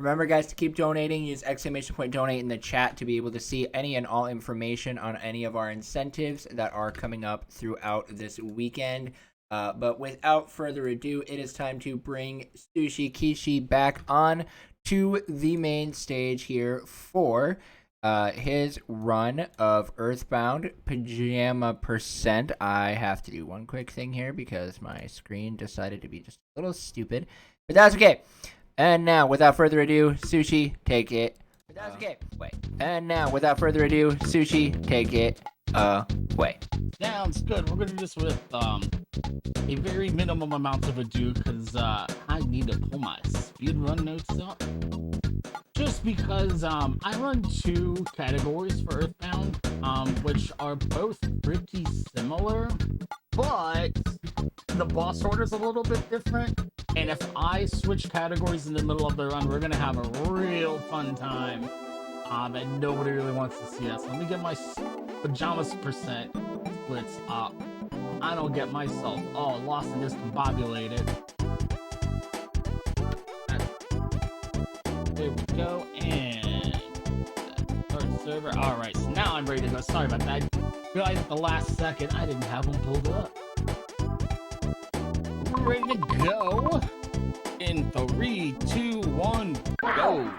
Remember, guys, to keep donating, use exclamation point donate in the chat to be able to see any and all information on any of our incentives that are coming up throughout this weekend. But without further ado, it is time to bring Sushikishi back on to the main stage here for his run of Earthbound Pajama percent. I have to do one quick thing here because my screen decided to be just a little stupid, but that's okay. And now, without further ado, Sushi, take it. But that's okay. Wait. And now, without further ado, Sushi, take it away. Sounds good. We're gonna do this with a very minimum amount of ado because I need to pull my speedrun notes up. Just because I run two categories for Earthbound, which are both pretty similar, but the boss order is a little bit different. And if I switch categories in the middle of the run, we're gonna have a real fun time. And nobody really wants to see us. Let me get my pajamas percent splits up. I don't get myself all lost and discombobulated. There we go, and start server. All right, so now I'm ready to go. Sorry about that. I realized at the last second I didn't have them pulled up. We're ready to go. In 3, 2, 1, go.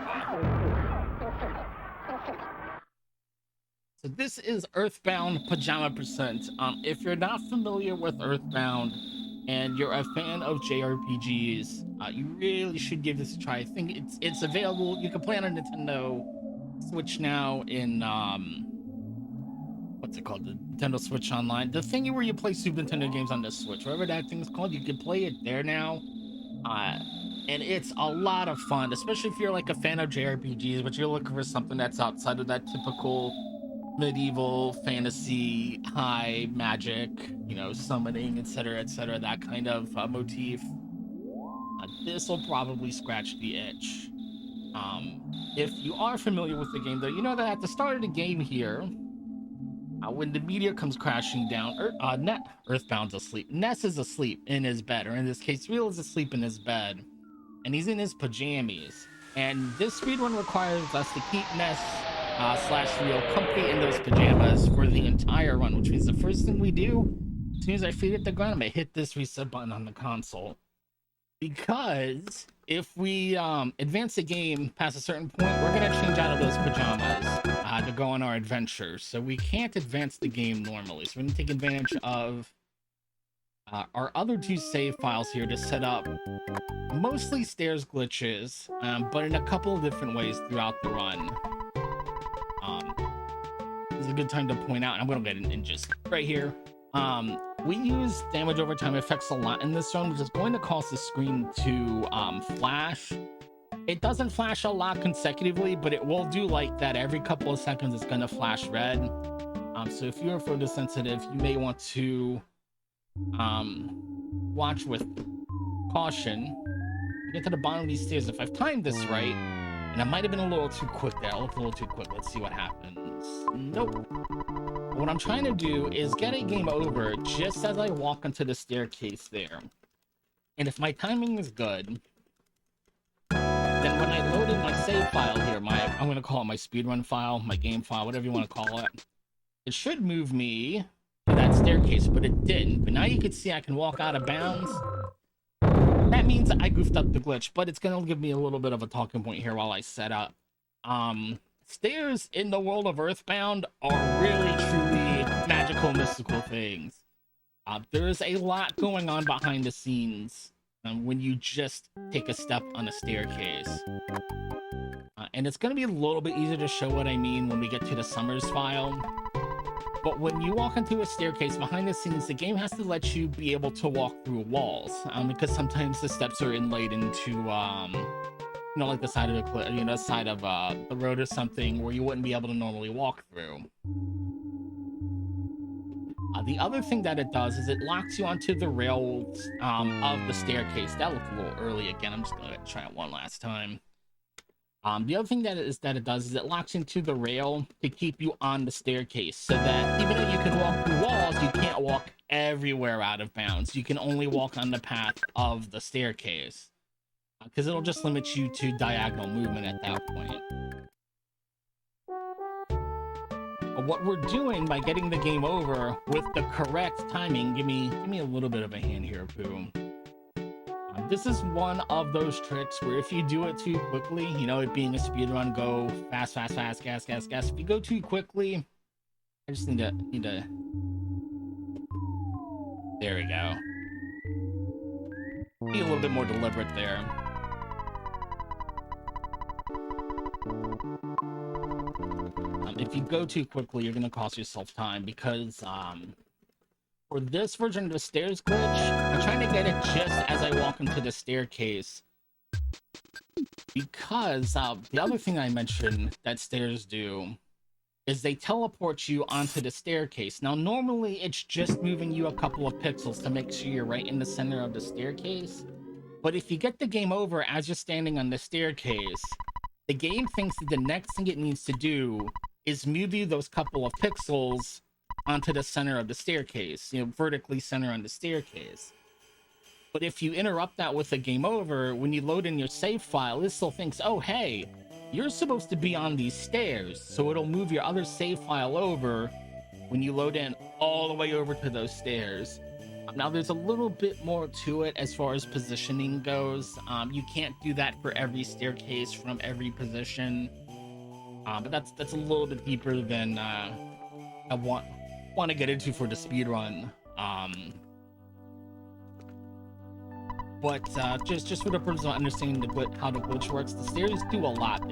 So this is Earthbound Pajama percent. If you're not familiar with Earthbound and you're a fan of JRPGs, you really should give this a try. I think it's available. You can play on a Nintendo Switch now in what's it called? The Nintendo Switch Online. The thing where you play Super Nintendo games on the Switch, whatever that thing's called, you can play it there now. And it's a lot of fun, especially if you're like a fan of JRPGs, but you're looking for something that's outside of that typical medieval fantasy, high magic, summoning, etc., that kind of motif. This will probably scratch the itch. If you are familiar with the game, though, you know that at the start of the game here, when the meteor comes crashing down, Earthbound's asleep. Ness is asleep in his bed, or in this case, Real is asleep in his bed, and he's in his pajamas. And this speedrun requires us to keep Ness / Real comfy in those pajamas for the entire run, which means the first thing we do, as soon as I feet hit the ground, I'm gonna hit this reset button on the console. Because if we advance the game past a certain point, we're gonna change out of those pajamas to go on our adventure. So we can't advance the game normally. So we're gonna take advantage of our other two save files here to set up mostly stairs glitches, but in a couple of different ways throughout the run. This is a good time to point out, and I'm gonna get in just right here. We use damage over time effects a lot in this run, which is going to cause the screen to flash. It doesn't flash a lot consecutively, but it will do like that every couple of seconds. It's going to flash red. So if you're photosensitive, you may want to watch with caution. Get to the bottom of these stairs. If I've timed this right, and I might have been a little too quick there. I looked a little too quick. Let's see what happens. Nope. What I'm trying to do is get a game over just as I walk onto the staircase there. And if my timing is good, then when I loaded my save file here, I'm going to call it my speedrun file, my game file, whatever you want to call it, it should move me to that staircase, but it didn't. But now you can see I can walk out of bounds. That means I goofed up the glitch, but it's going to give me a little bit of a talking point here while I set up. Stairs in the world of Earthbound are really, truly magical, mystical things. There's a lot going on behind the scenes when you just take a step on a staircase. And it's going to be a little bit easier to show what I mean when we get to the Summers file. But when you walk into a staircase behind the scenes, the game has to let you be able to walk through walls, because sometimes the steps are inlaid into like the side of the cliff, side of the road or something where you wouldn't be able to normally walk through. The other thing that it does is it locks you onto the rails of the staircase. That looked a little early again. I'm just gonna try it one last time. The other thing that it does is it locks into the rail to keep you on the staircase, so that even though you can walk through walls, you can't walk everywhere out of bounds. You can only walk on the path of the staircase. because it'll just limit you to diagonal movement at that point. But what we're doing by getting the game over with the correct timing, give me a little bit of a hand here, Pooh. This is one of those tricks where if you do it too quickly, you know, it being a speed run, go fast, fast, fast, gas, gas, gas. If you go too quickly, I just need to. There we go. Be a little bit more deliberate there. If you go too quickly, you're gonna cost yourself time because for this version of the stairs glitch, I'm trying to get it just as I walk into the staircase. Because the other thing I mentioned that stairs do is they teleport you onto the staircase. Now, normally it's just moving you a couple of pixels to make sure you're right in the center of the staircase. But if you get the game over as you're standing on the staircase, the game thinks that the next thing it needs to do is move you those couple of pixels onto the center of the staircase, you know, vertically center on the staircase. But if you interrupt that with a game over, when you load in your save file, it still thinks, oh, hey, you're supposed to be on these stairs. So it'll move your other save file over when you load in all the way over to those stairs. Now, there's a little bit more to it as far as positioning goes. You can't do that for every staircase from every position. But that's a little bit deeper than I want to get into for the speedrun. But just for the purpose of understanding how the glitch works, the stairs do a lot.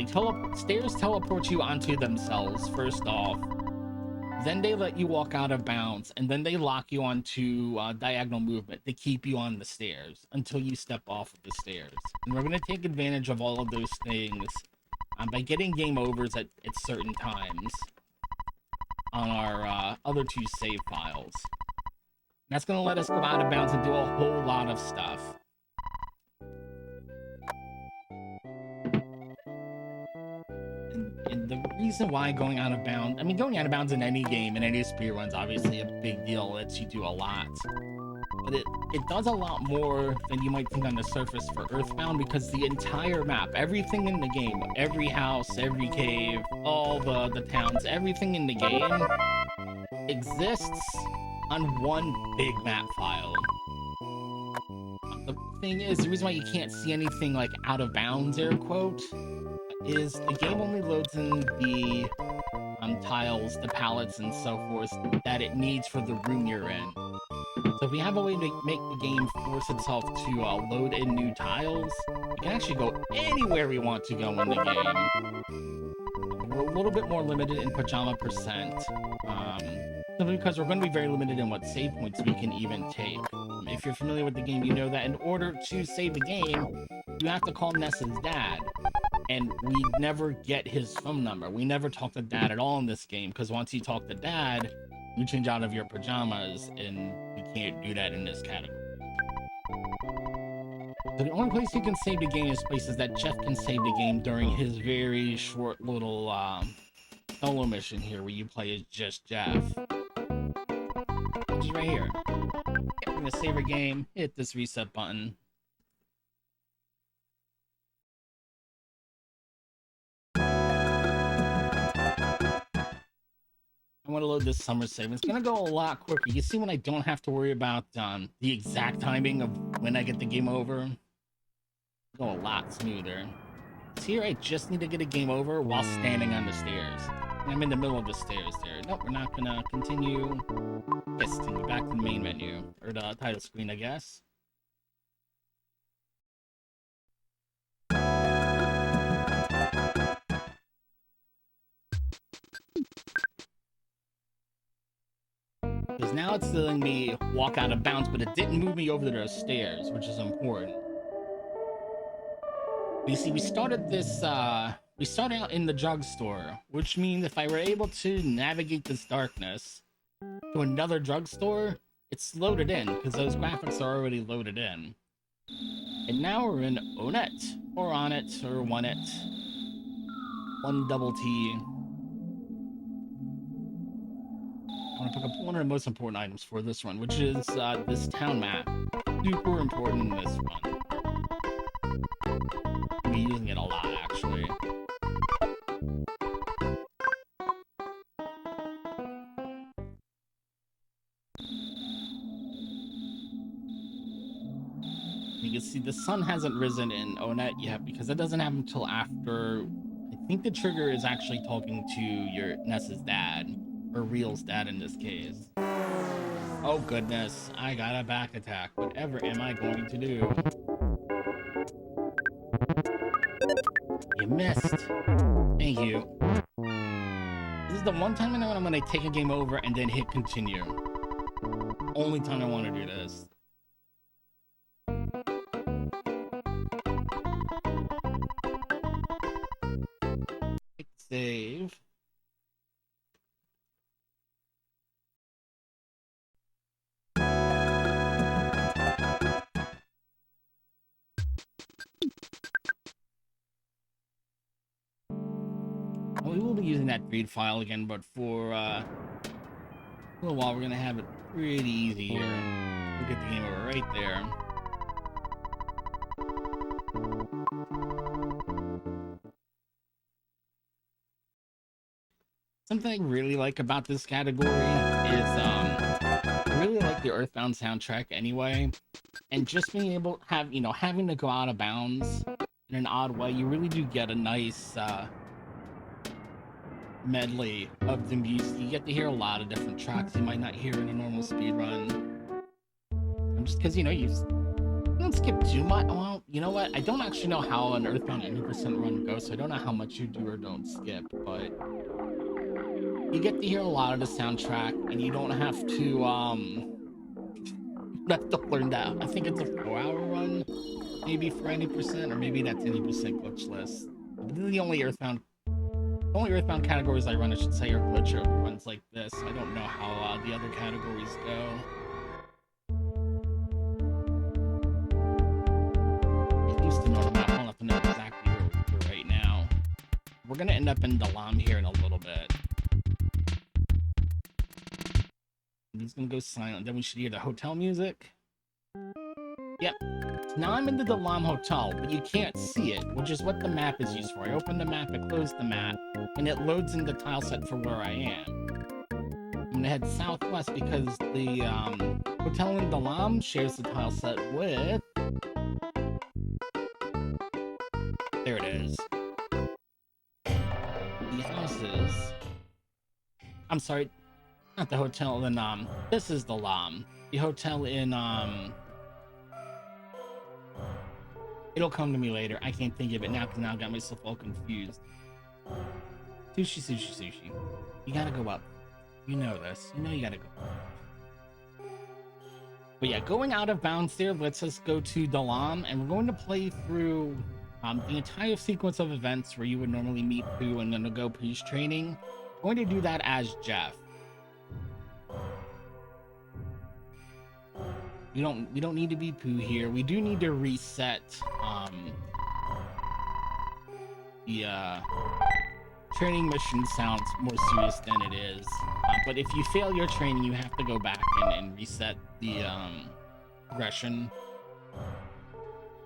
Stairs teleport you onto themselves, first off. Then they let you walk out of bounds, and then they lock you onto diagonal movement to keep you on the stairs until you step off of the stairs. And we're going to take advantage of all of those things by getting game overs at certain times on our other two save files. And that's going to let us go out of bounds and do a whole lot of stuff. And the reason why going out of bounds, going out of bounds in any game, in any speedrun's obviously a big deal. It lets you do a lot. But it does a lot more than you might think on the surface for Earthbound, because the entire map, everything in the game, every house, every cave, all the towns, everything in the game exists on one big map file. The thing is, the reason why you can't see anything like out of bounds, air quote, is the game only loads in the tiles, the pallets, and so forth that it needs for the room you're in. So if we have a way to make the game force itself to load in new tiles, we can actually go anywhere we want to go in the game. We're a little bit more limited in Pajama percent, simply because we're going to be very limited in what save points we can even take. If you're familiar with the game, you know that in order to save the game, you have to call Ness's dad. And we never get his phone number. We never talk to Dad at all in this game, because once you talk to Dad, you change out of your pajamas, and we can't do that in this category. So the only place you can save the game is places that Jeff can save the game during his very short little solo mission here, where you play as just Jeff. Which is right here. We're gonna save our game, hit this reset button. I want to load this summer save. It's gonna go a lot quicker. You see, when I don't have to worry about the exact timing of when I get the game over, go a lot smoother. See here, I just need to get a game over while standing on the stairs. And I'm in the middle of the stairs there. Nope, we're not gonna continue. Yes, continue back to the main menu, or the title screen, I guess. Because now it's letting me walk out of bounds, but it didn't move me over to those stairs, which is important. You see, we started out in the drugstore, which means if I were able to navigate this darkness to another drugstore, it's loaded in, because those graphics are already loaded in. And now we're in Onet, or Onet, or Onet. One double T. I want to pick up one of the most important items for this run, which is this town map. Super important in this one. You can see the sun hasn't risen in Onet yet because it doesn't happen until after. I think the trigger is actually talking to your Ness's dad, or Real's dad in this case. Oh goodness, I got a back attack. Whatever am I going to do? You missed. Thank you. This is the one time I know when I'm going to take a game over and then hit continue. Only time I want to do this. Save. We will be using that read file again, but for a little while we're gonna have it pretty easy here. We'll get the game over right there. Something I really like about this category is I really like the Earthbound soundtrack anyway, and just being able to have, having to go out of bounds in an odd way, you really do get a nice medley of the music. You get to hear a lot of different tracks you might not hear in a normal speed run. Just because you don't skip too much. Well, you know what? I don't actually know how an Earthbound 80% run goes, so I don't know how much you do or don't skip, but you get to hear a lot of the soundtrack, and you don't have to learn that. I think it's a 4-hour run, maybe for 80%, or maybe that's 80% glitchless. But this is the only Earthbound categories I run, I should say, are glitch runs like this. I don't know how the other categories go. I used to know the map well enough to know exactly where we're right now. We're gonna end up in Dalam here in a little bit. He's gonna go silent. Then we should hear the hotel music. Yep. Now I'm in the Dalam Hotel, but you can't see it, which is what the map is used for. I open the map, I close the map, and it loads in the tile set for where I am. I'm gonna head southwest because the hotel in Dalam shares the tile set with... There it is. The houses... I'm sorry, not the hotel in, this is Dalam. The hotel in, it'll come to me later. I can't think of it now because now I've got myself all confused. Sushi. You gotta go up. You know this. You know you gotta go up. But yeah, going out of bounds there lets us go to Dalam, and we're going to play through the entire sequence of events where you would normally meet Pooh and then go Pooh's training. We're going to do that as Jeff. We don't need to be Pooh here. We do need to reset the training mission sounds more serious than it is. But if you fail your training, you have to go back and reset the progression.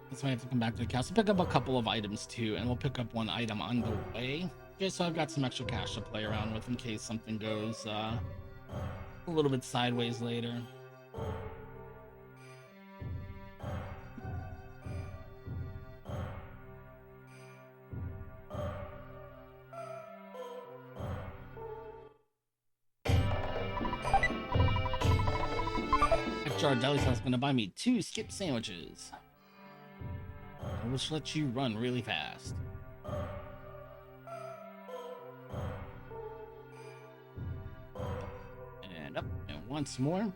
That's why I have to come back to the castle. Pick up a couple of items too, and we'll pick up one item on the way. Just so I've got some extra cash to play around with in case something goes a little bit sideways later. Our deli is gonna buy me 2 skip sandwiches, which lets you run really fast. And up, and once more.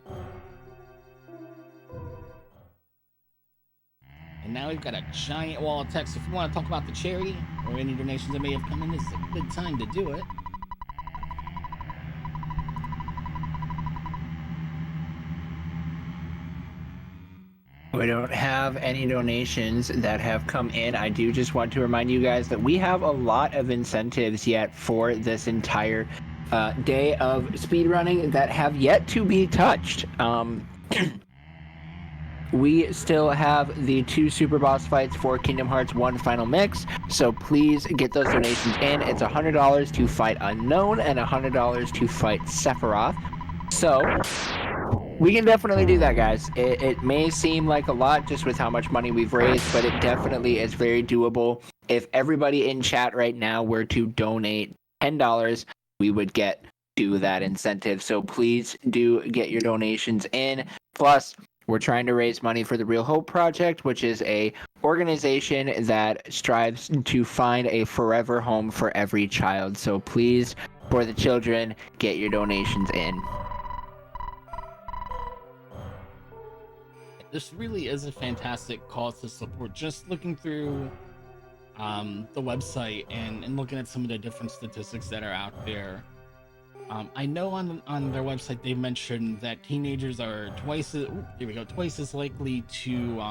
And now we've got a giant wall of text. If you want to talk about the charity or any donations that may have come in, this is a good time to do it. We don't have any donations that have come in. I do just want to remind you guys that we have a lot of incentives yet for this entire day of speedrunning that have yet to be touched. We still have the 2 super boss fights for Kingdom Hearts 1 Final Mix, so please get those donations in. It's $100 to fight Unknown and $100 to fight Sephiroth. So We can definitely do that, guys. It may seem like a lot just with how much money we've raised, but it definitely is very doable. If everybody in chat right now were to donate $10, we would get to that incentive. So please do get your donations in. Plus, we're trying to raise money for the Real Hope Project, which is a organization that strives to find a forever home for every child. So please, for the children, get your donations in. This really is a fantastic cause to support. Just looking through the website and looking at some of the different statistics that are out there. I know on their website they mentioned that teenagers are twice as likely to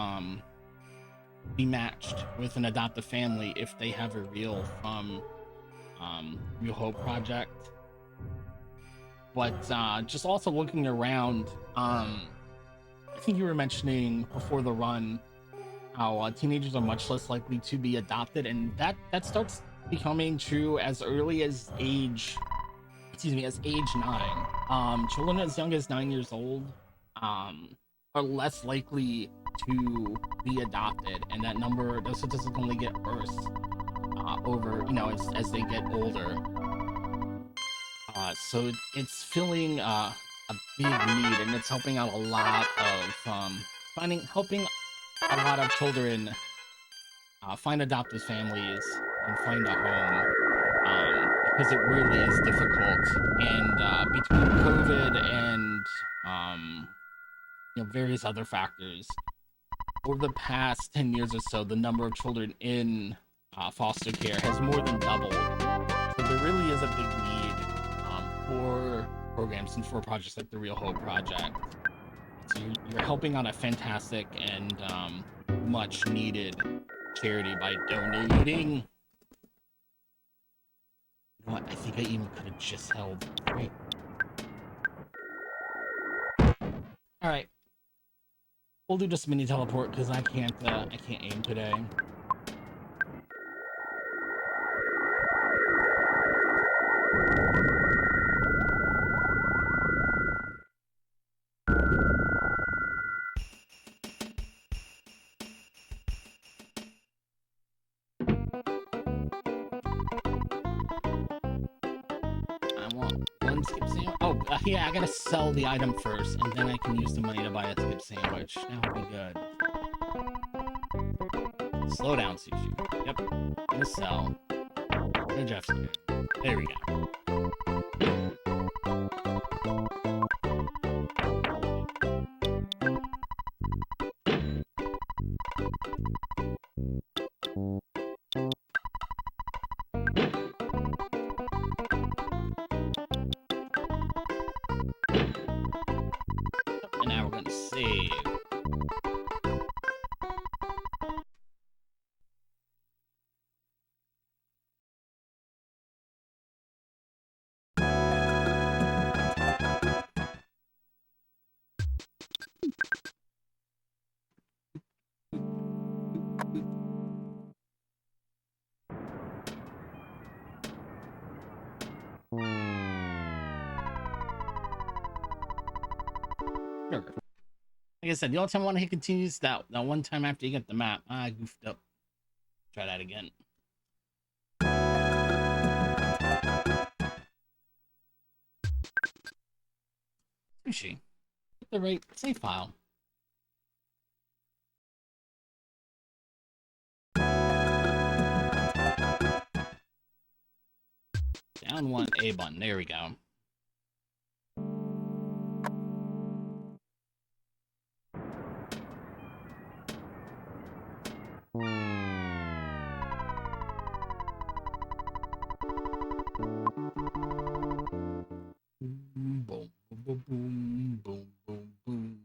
be matched with an adoptive family if they have a reel from Real Hope Project. But just also looking around, I think you were mentioning before the run how teenagers are much less likely to be adopted, and that starts becoming true as early as age 9. Children as young as 9 years old are less likely to be adopted, and those statistics only get worse over as they get older. So it's filling a big need, and it's helping out a lot of helping a lot of children find adoptive families and find a home, because it really is difficult. And between COVID and various other factors, over the past 10 years or so, the number of children in foster care has more than doubled. So there really is a big need for programs and for projects like the Real Hope Project. So you're helping out a fantastic and much needed charity by donating. You know what? I think I even could have just held. Great. All right. We'll do just mini teleport because I can't aim today. Yeah, I gotta sell the item first, and then I can use the money to buy a skip sandwich. That'll be good. Slow down, Sushi. Yep. Gonna sell. Go Jeff's here. There we go. And now we're gonna save. Like I said, the only time I want to hit continues that one time after you get the map. I goofed up. Try that again. Sushi. Get the right save file. Down one A button. There we go. Boom, boom, boom, boom, boom, boom, boom.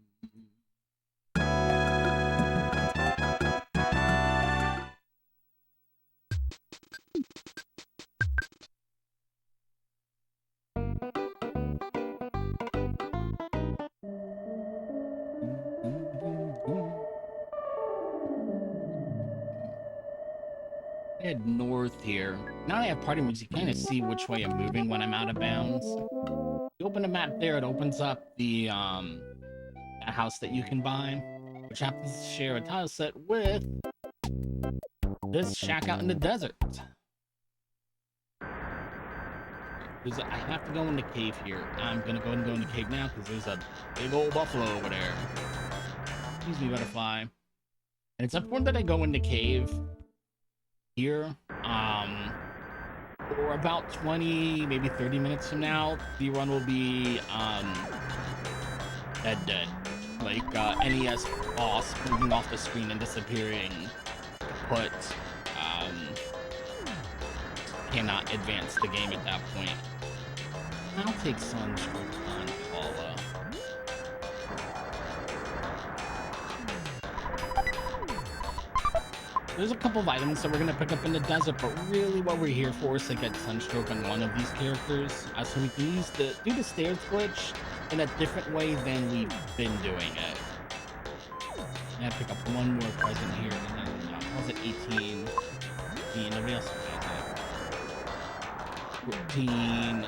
Head north here. Now I have party moves, you kind of see which way I'm moving when I'm out of bounds. You open a map there, it opens up the a house that you can buy, which happens to share a tile set with this shack out in the desert. I have to go in the cave here. I'm gonna go and go in the cave now because there's a big old buffalo over there. Excuse me, butterfly. And it's important that I go in the cave here. For about 20, maybe 30 minutes from now, the run will be dead. Like NES boss moving off the screen and disappearing. But cannot advance the game at that point. I'll take Sunstroke on Paula. There's a couple of items that we're going to pick up in the desert, but really what we're here for is to get Sunstroke on one of these characters, so we can do the stairs glitch in a different way than we've been doing it. I'm going to pick up one more present here, and then, how's it 18? Nobody else has it. 14.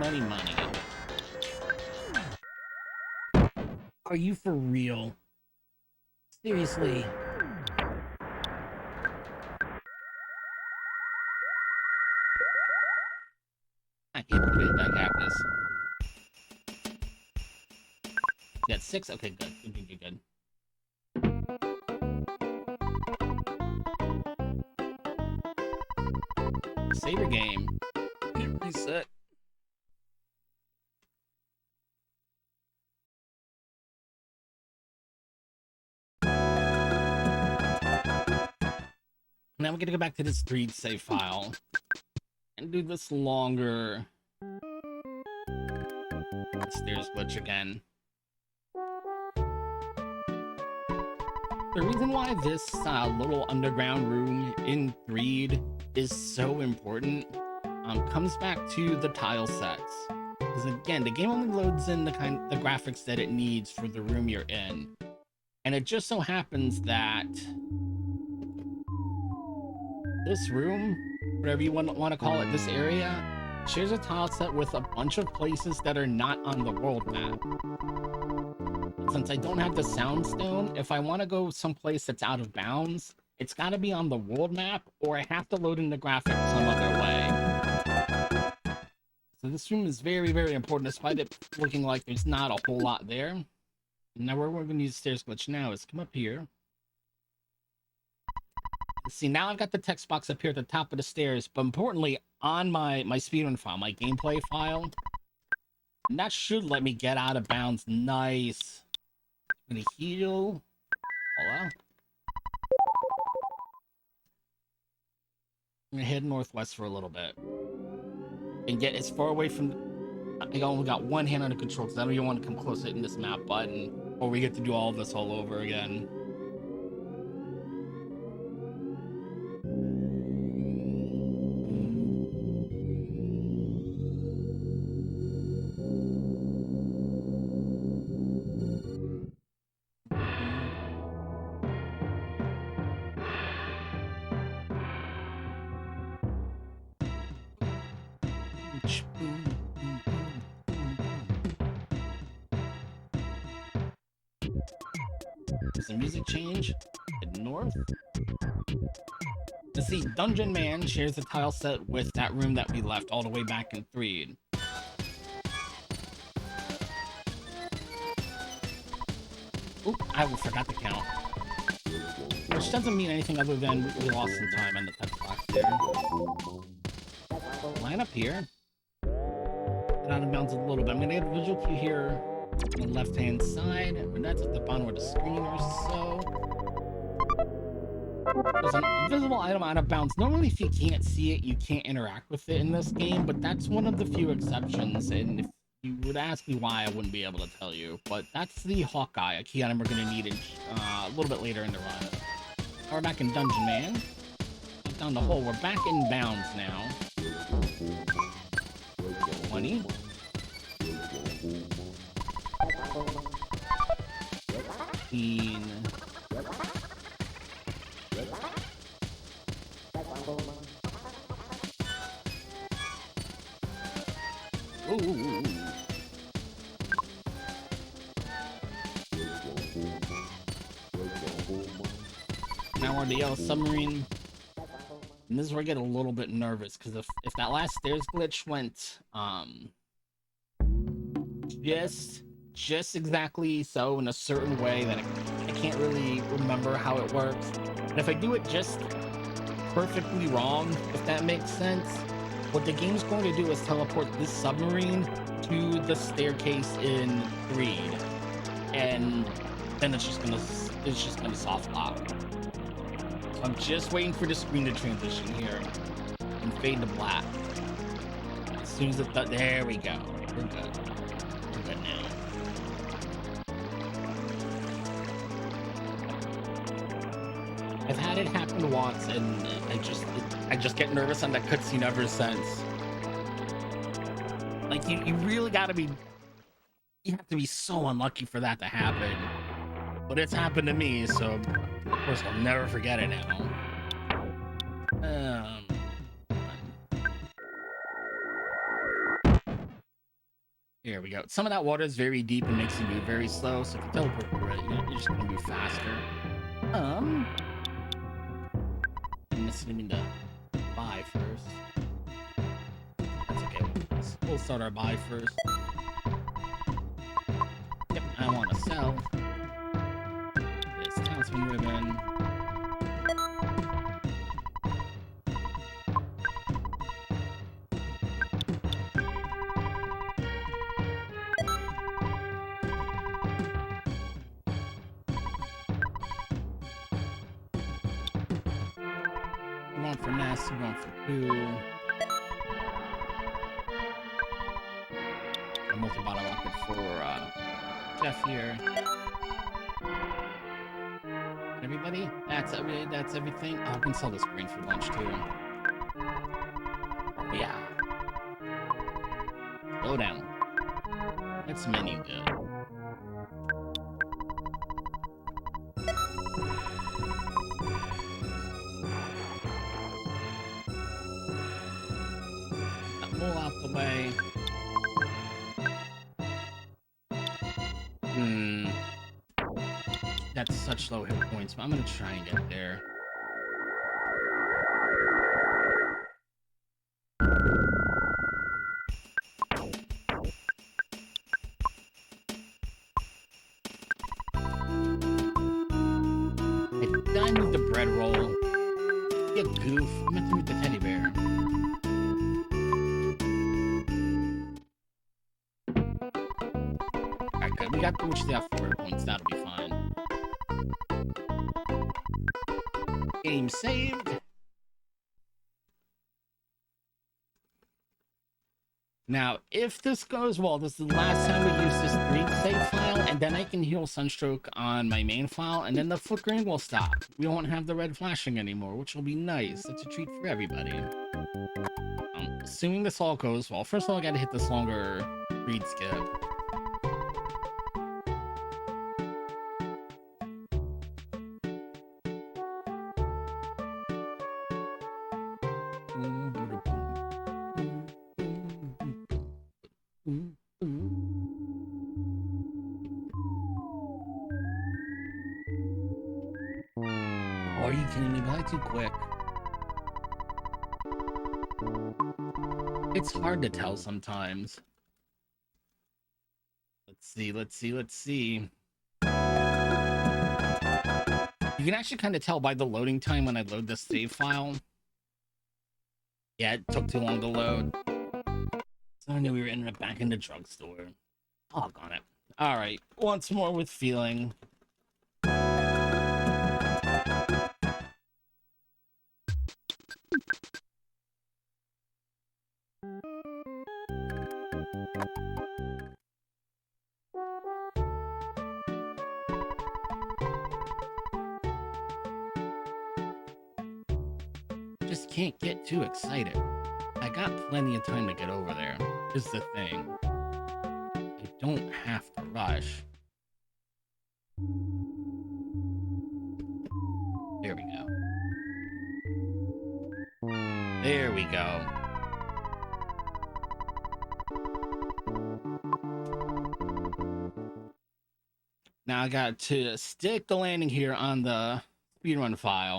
Money. Are you for real? Seriously? I hate to hit that cactus. You got 6? Okay, good. Good. Save your game. Reset. Now we're gonna go back to this 3 save file and do this longer stairs glitch again. The reason why this little underground room in Threed is so important comes back to the tile sets. Because again, the game only loads in the graphics that it needs for the room you're in. And it just so happens that this room, whatever you want to call it, this area, shares a tile set with a bunch of places that are not on the world map. Since I don't have the sound stone, if I want to go someplace that's out of bounds, it's got to be on the world map, or I have to load in the graphics some other way. So this room is very, very important, despite it looking like there's not a whole lot there. Now where we're going to use stairs glitch now is come up here. See, now I've got the text box up here at the top of the stairs, but importantly, on my speedrun file, my gameplay file, and that should let me get out of bounds. Nice. I'm gonna heal. Hello. I'm gonna head northwest for a little bit and get as far away from. I only got one hand on the control because I don't even want to come close to hitting this map button, or we get to do all of this all over again. Does the music change? Head north. Let's see, Dungeon Man shares the tile set with that room that we left all the way back in Threed. Oop, I forgot to count. Which doesn't mean anything other than we lost some time on the text box there. Line up here. Get out of bounds a little bit. I'm gonna get a visual cue here on the left-hand side, and that's at the bottom of the screen or so. There's an invisible item out of bounds. Normally, if you can't see it, you can't interact with it in this game, but that's one of the few exceptions, and if you would ask me why, I wouldn't be able to tell you. But that's the Hawkeye, a key item we're going to need a little bit later in the run. Now we're back in Dungeon Man. Look down the hole. We're back in bounds now. 20. 15. Ooh. Now we're the yellow submarine. And this is where I get a little bit nervous, because if that last stairs glitch went just exactly so in a certain way, then I can't really remember how it works. And if I do it just perfectly wrong, if that makes sense, what the game's going to do is teleport this submarine to the staircase in Greed, and then it's just gonna soft lock. So I'm just waiting for the screen to transition here and fade to black. As soon as it does, there we go. We're good. We're good now. I've had it happen once, and I just get nervous on that cutscene ever since. Like you really gotta be, you have to be so unlucky for that to happen. But it's happened to me, so of course I'll never forget it now. Here we go. Some of that water is very deep and makes you move very slow, so if you teleport through it, you're just gonna move faster. I'm missing to buy first. That's okay. We'll start our buy first. Yep, I want to sell this talisman ribbon. One for Ness, one for Pooh. A multi-bottle rocket for Jeff here. Everybody? That's everything. Oh, I can sell this green for lunch too. Yeah. Slow down. That's menu good. Pull out the way. That's such low hit points, but I'm gonna try and get there. Did I move the bread roll? You goof. I meant to move the teddy bear. Alright, good. We got to reach the 4 points. That'll be fine. Game saved. Now, if this goes well, this is the last time we use this 3 save file, and then I can heal Sunstroke on my main file, and then the flickering will stop. We won't have the red flashing anymore, which will be nice. It's a treat for everybody. Assuming this all goes well, first of all, I gotta hit this longer read skip. Oh, are you kidding me? But too quick. It's hard to tell sometimes. Let's see. You can actually kind of tell by the loading time when I load the save file. Yeah, it took too long to load. So I knew we were ending up back in the drugstore. Doggone it. Alright, once more with feeling. Just can't get too excited. I got plenty of time to get over there, is the thing. I don't have to rush. There we go. There we go. Now I got to stick the landing here on the speedrun file.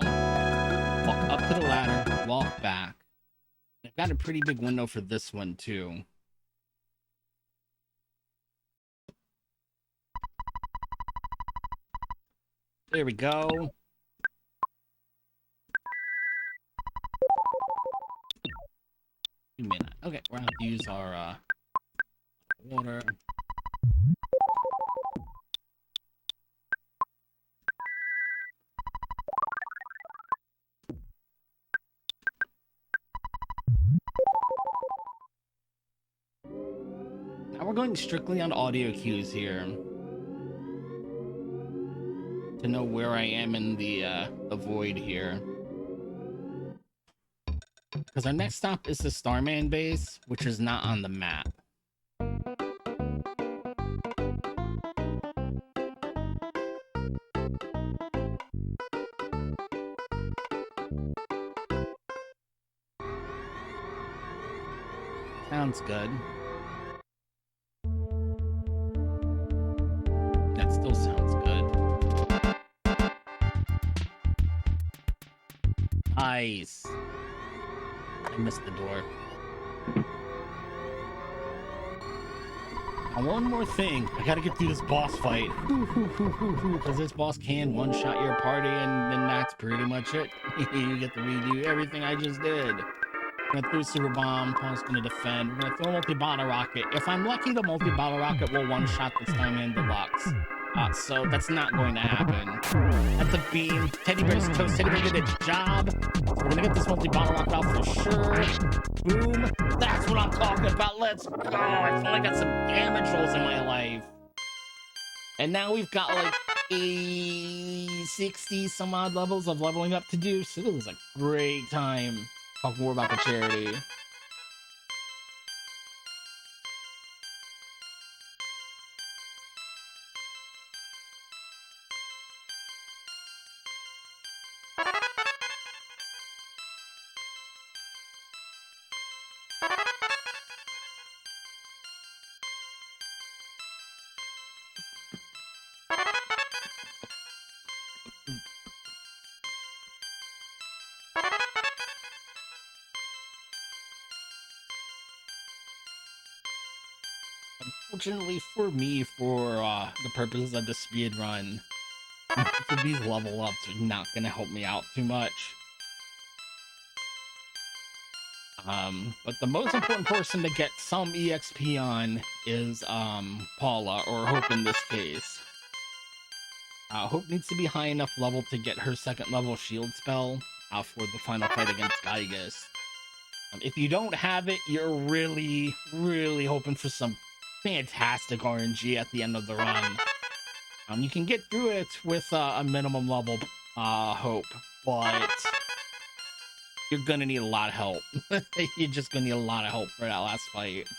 Walk up to the ladder, walk back. I've got a pretty big window for this one too. There we go. Okay, we're gonna have to use our water. Now we're going strictly on audio cues here to know where I am in the void here. Because our next stop is the Starman base, which is not on the map. Sounds good. That still sounds good. Nice. I missed the door. Now, one more thing. I gotta get through this boss fight. Because this boss can one-shot your party, and then that's pretty much it. You get to redo everything I just did. I'm gonna throw a super bomb. Paul's gonna defend. We're gonna throw a multi-bottle rocket. If I'm lucky, the multi-bottle rocket will one-shot this Starman Deluxe. So that's not going to happen. That's a beam. Teddy Bear's toast. Teddy Bear did its job. So we're gonna get this multi-bottle rocket out for sure. Boom. That's what I'm talking about. Let's go. I finally got some damage rolls in my life. And now we've got like 60 some odd levels of leveling up to do. So this is a great time. Talk more about the charity. Unfortunately for me, for the purposes of the speed run, these level ups are not going to help me out too much. But the most important person to get some EXP on is Paula, or Hope in this case. Hope needs to be high enough level to get her second level shield spell for the final fight against Gygus. If you don't have it, you're really, really hoping for some fantastic RNG at the end of the run. You can get through it with a minimum level Hope, but you're gonna need a lot of help. You're just gonna need a lot of help for that last fight.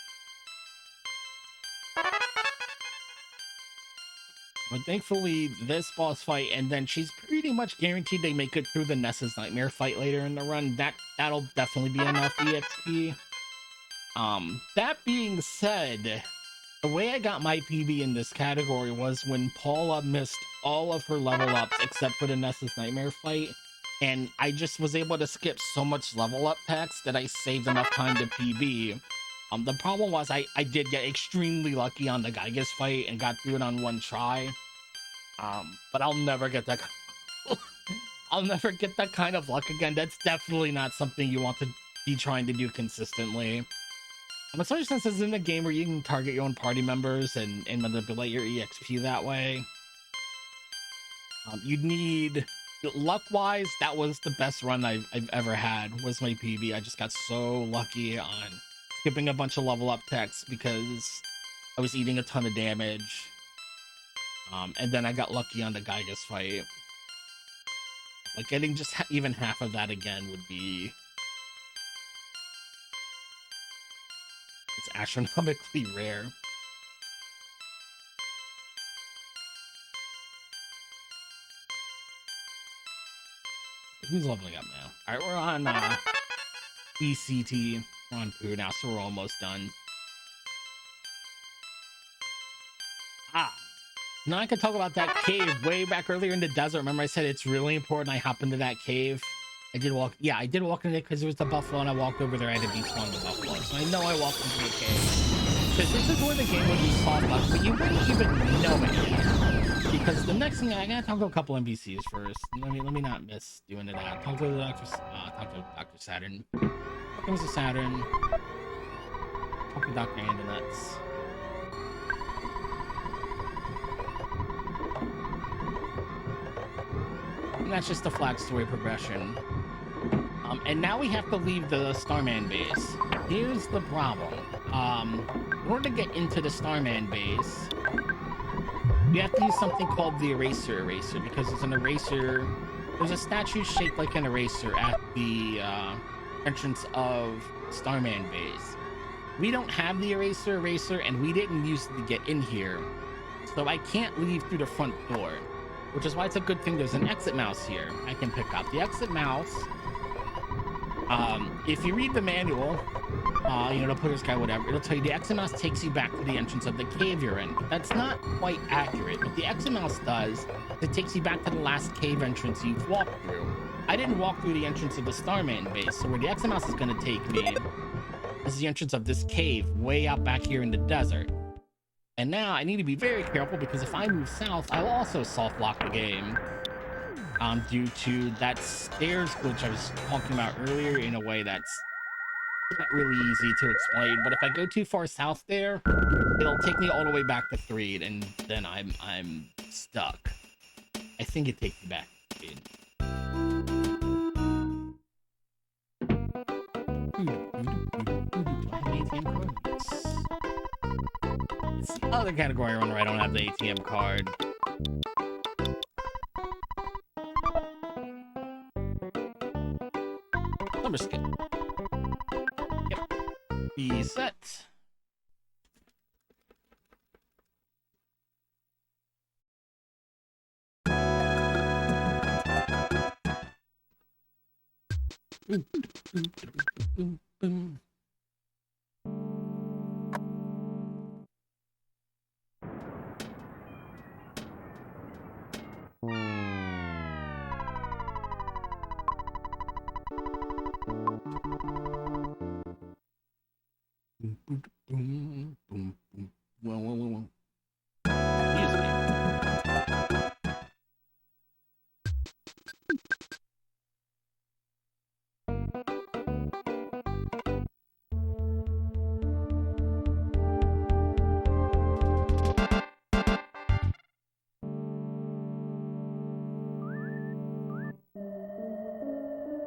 But thankfully, this boss fight, and then she's pretty much guaranteed to make it through the Ness's Nightmare fight later in the run. That'll definitely be enough EXP. That being said, the way I got my PB in this category was when Paula missed all of her level ups except for the Ness's Nightmare fight, and I just was able to skip so much level up text that I saved enough time to PB. The problem was I did get extremely lucky on the Gygus fight and got through it on one try. But I'll never get that. I'll never get that kind of luck again. That's definitely not something you want to be trying to do consistently. Especially since it's in a game where you can target your own party members and manipulate your EXP that way. You'd need, luck-wise, that was the best run I've ever had, was my PB. I just got so lucky on skipping a bunch of level up text because I was eating a ton of damage. And then I got lucky on the Gygus fight. Like, getting just even half of that again would be... It's astronomically rare. Who's leveling up now? Alright, we're on ECT. We're on Poo now, so we're almost done. Now I could talk about that cave way back earlier in the desert. Remember I said it's really important I hop into that cave? I did walk into it because it was the buffalo and I walked over there. I had to beat one of the buffalo. So I know I walked into the cave. Because this is where the game would be soft luck, but you wouldn't even know it yet. Because the next thing I gotta talk to a couple NPCs first. Let me not miss doing that. Talk to Dr. Saturn. Talk to Mr. Saturn. Talk to Dr. Andernuts. And that's just the flat story progression. And now we have to leave the Starman base. Here's the problem. In order to get into the Starman base, we have to use something called the eraser because it's an eraser. There's a statue shaped like an eraser at the entrance of Starman base. We don't have the eraser, and we didn't use it to get in here. So I can't leave through the front door, which is why it's a good thing there's an exit mouse here I can pick up. The exit mouse, if you read the manual, the player's guide, whatever, it'll tell you the exit mouse takes you back to the entrance of the cave you're in. But that's not quite accurate. What the exit mouse does is it takes you back to the last cave entrance you've walked through. I didn't walk through the entrance of the Starman base, so where the exit mouse is going to take me is the entrance of this cave way out back here in the desert. And now I need to be very careful because if I move south, I'll also soft lock the game due to that stairs glitch I was talking about earlier in a way that's not really easy to explain. But if I go too far south there, it'll take me all the way back to Threed, and then I'm stuck. I think it takes me back to Threed. Do I have an ATM card? It's the other category where I don't have the ATM card. Number skip. Yep. Be set. Boom, boom, boom, boom. Boom, boom, boom, boom, boom. Whoa. Excuse me.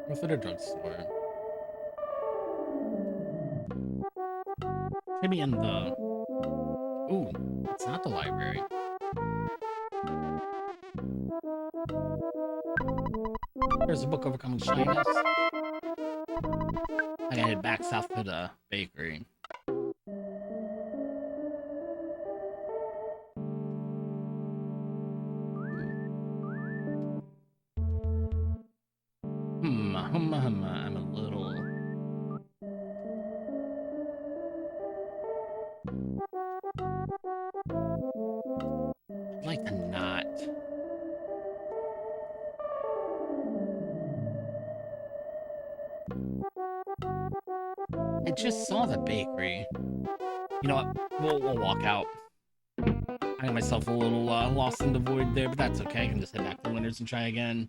What's at a drugstore? Maybe in the... Ooh, it's not the library. There's a book overcoming shyness. I gotta head back south to the bakery. I'm a little... I'd like to not. I just saw the bakery. You know what? We'll walk out. I got myself a little lost in the void there, but that's okay. I can just head back to Winners and try again.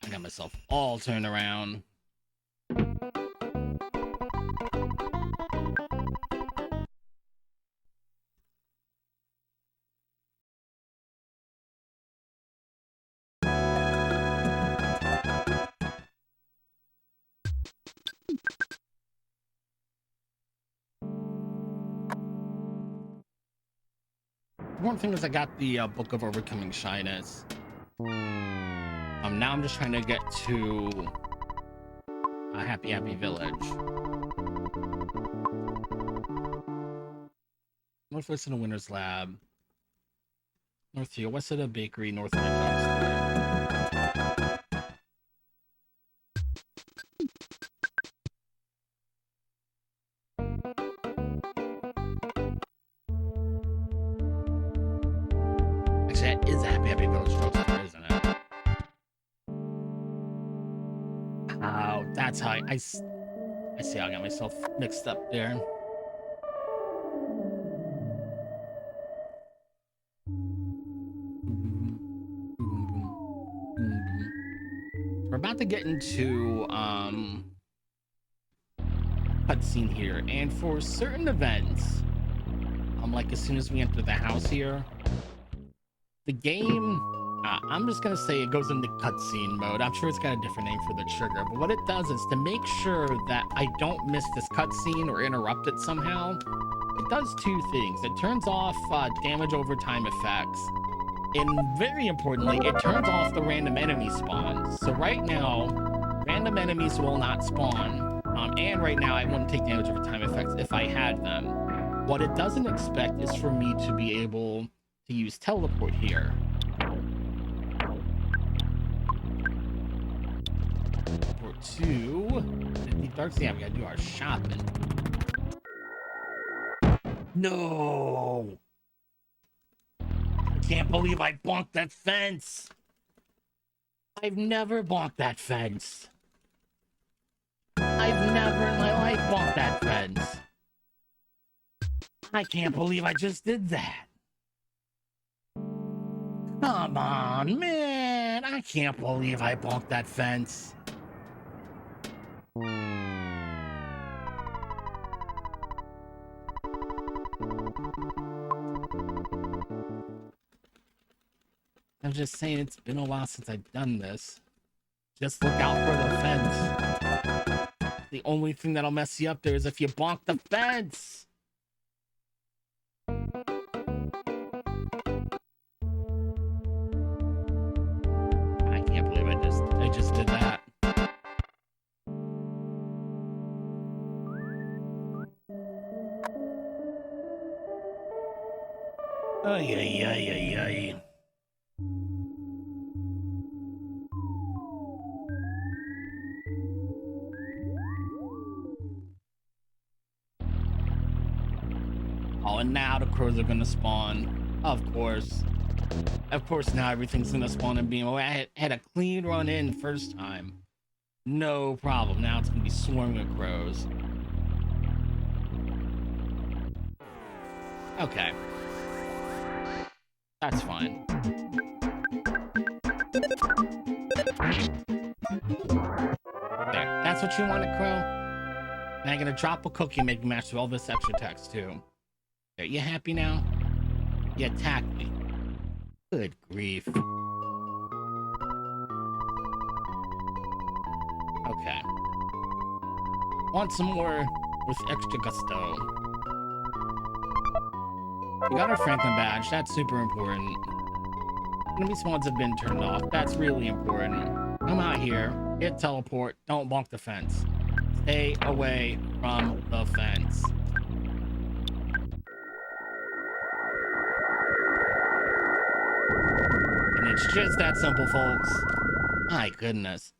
I got myself all turned around. One thing is I got the Book of Overcoming Shyness. Now I'm just trying to get to a Happy Village. Let's listen to Winter's Lab. North here, west of the bakery, north of the drugstore. Actually, that is a Happy Village drugstore, isn't it? Oh, that's how I see. I got myself mixed up there. We're about to get into cutscene here, and for certain events, like as soon as we enter the house here, the game, I'm just gonna say it goes into cutscene mode. I'm sure it's got a different name for the trigger, but what it does is to make sure that I don't miss this cutscene or interrupt it somehow, it does two things. It turns off damage over time effects, and very importantly, it turns off the random enemy spawns. So right now, random enemies will not spawn, and right now I wouldn't take damage over time effects if I had them. What it doesn't expect is for me to be able to use teleport here. Teleport to 50 Darks. Yeah, we gotta do our shopping. No! I can't believe I bonked that fence! I've never bonked that fence. I've never in my life bonked that fence. I can't believe I just did that. Come on, man. I can't believe I bonked that fence. I'm just saying, it's been a while since I've done this. Just look out for the fence. The only thing that'll mess you up there is if you bonk the fence. I can't believe I just did that. Ay, ay, ay, ay, ay. Oh, and now the crows are gonna spawn. Of course. Of course, now everything's gonna spawn in beam. Oh, I had a clean run in first time. No problem. Now it's gonna be swarming with crows. Okay. That's fine. There. That's what you wanted, Crow? Now I'm gonna drop a cookie and make me match with all this extra text, too. Are you happy now? You attacked me. Good grief. Okay. Want some more with extra gusto. We got our Franklin badge. That's super important. Enemy spawns have been turned off. That's really important. Come out here. Hit teleport. Don't bonk the fence. Stay away from the fence. And it's just that simple, folks. My goodness.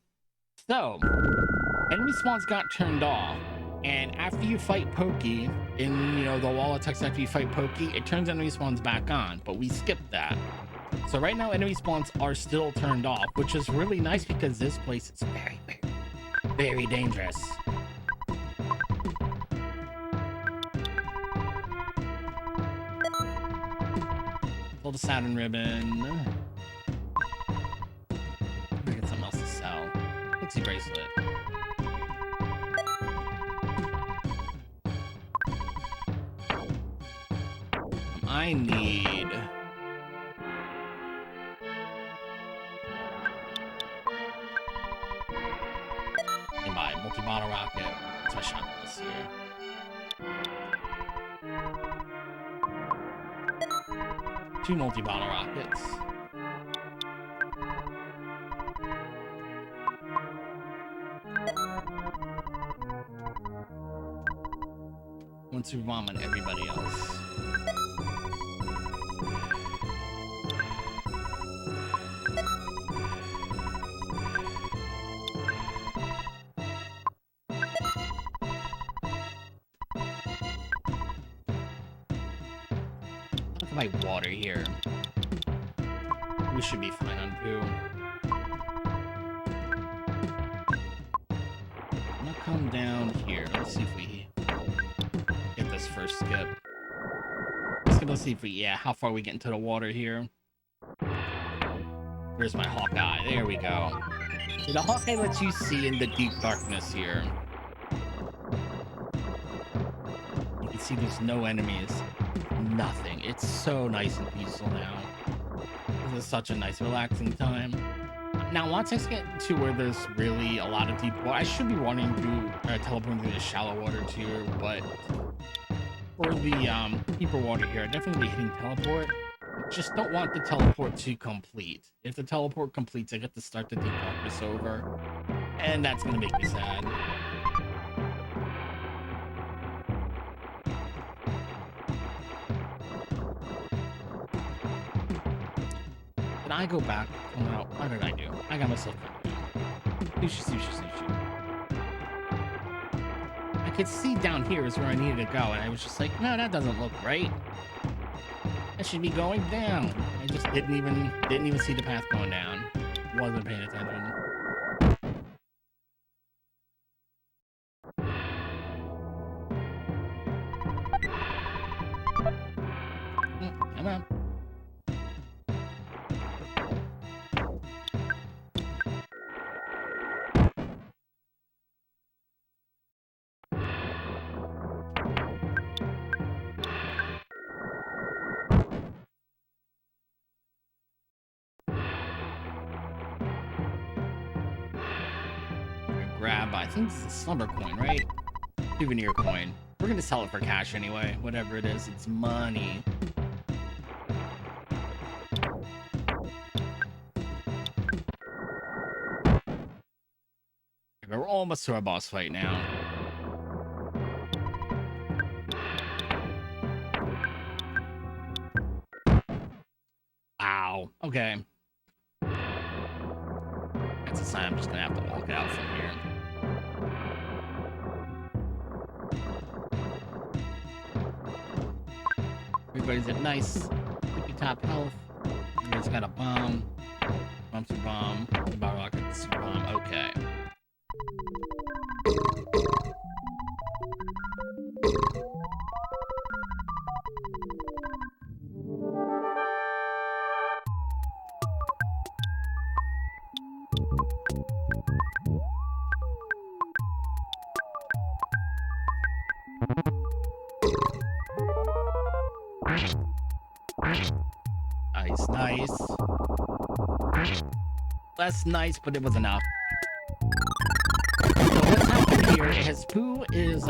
So, enemy spawns got turned off. And after you fight Pokey, in the wall of text after you fight Pokey, it turns enemy spawns back on. But we skipped that. So right now enemy spawns are still turned off, which is really nice because this place is very, very, very dangerous. Pull the Saturn ribbon. I get something else to sell. Pixie bracelet. I need... buy multi-bottle rocket. That's my shot this year. Two multi-bottle rockets. One super bomb on everybody else. by water here. We should be fine on poo. I'm gonna come down here. Let's see if we get this first skip. Let's see if we, yeah, how far we get into the water here. Where's my Hawkeye? There we go. So the Hawkeye lets you see in the deep darkness here. You can see there's no enemies. Nothing. It's so nice and peaceful now. This is such a nice relaxing time. Now once I get to where there's really a lot of deep water, I should be wanting to teleport through the shallow water too, but for the deeper water here, I definitely be hitting teleport. Just don't want the teleport to complete. If the teleport completes, I get to start the deep darkness over, and that's gonna make me sad. Did I go back? Oh no, what did I do? I got myself sushi. I could see down here is where I needed to go, and I was just like, no, that doesn't look right. I should be going down. I just didn't even see the path going down. Wasn't paying attention. Come on. Grab, I think it's a slumber coin, right? Souvenir coin. We're gonna sell it for cash anyway. Whatever it is, it's money. We're almost to our boss fight now. Wow. Okay. That's a sign I'm just gonna have to walk out from here. Everybody's at nice, tippy top health. Everybody's got a bomb. Bomb's a bomb. The bomb rocket's a bomb. Okay. Nice. That's nice, but it was enough. So what's happened here is Pooh is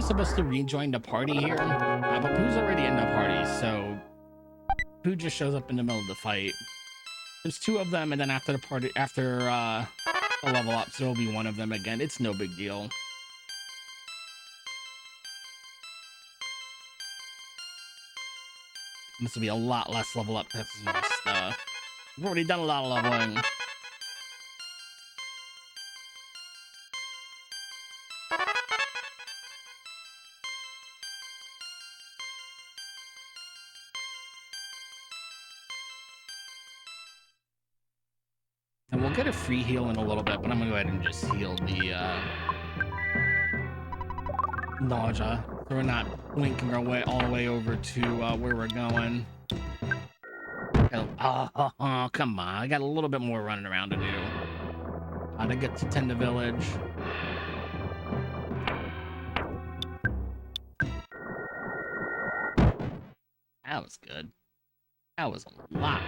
supposed to rejoin the party here, but Pooh's already in the party, so Pooh just shows up in the middle of the fight. There's two of them, and then after the level up, so there'll be one of them again. It's no big deal. This will be a lot less level up. That's just, we've already done a lot of leveling. And we'll get a free heal in a little bit, but I'm gonna go ahead and just heal the nausea. So we're not blinking our way all the way over to where we're going. Oh, come on. I got a little bit more running around to do. To get to Tenda Village. That was good. That was a lot.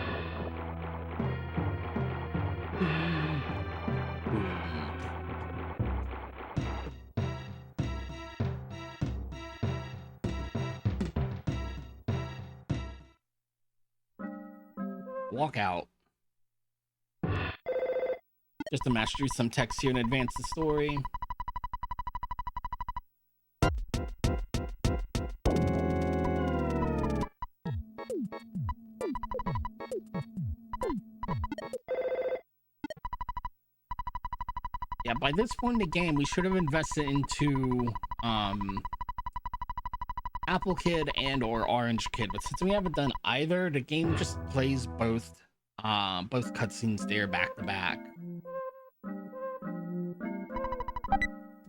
Walk out. Just to match through some text here and advance the story. Yeah, by this point in the game, we should have invested into Apple Kid and or Orange Kid, but since we haven't done either, the game just plays both cutscenes there back to back.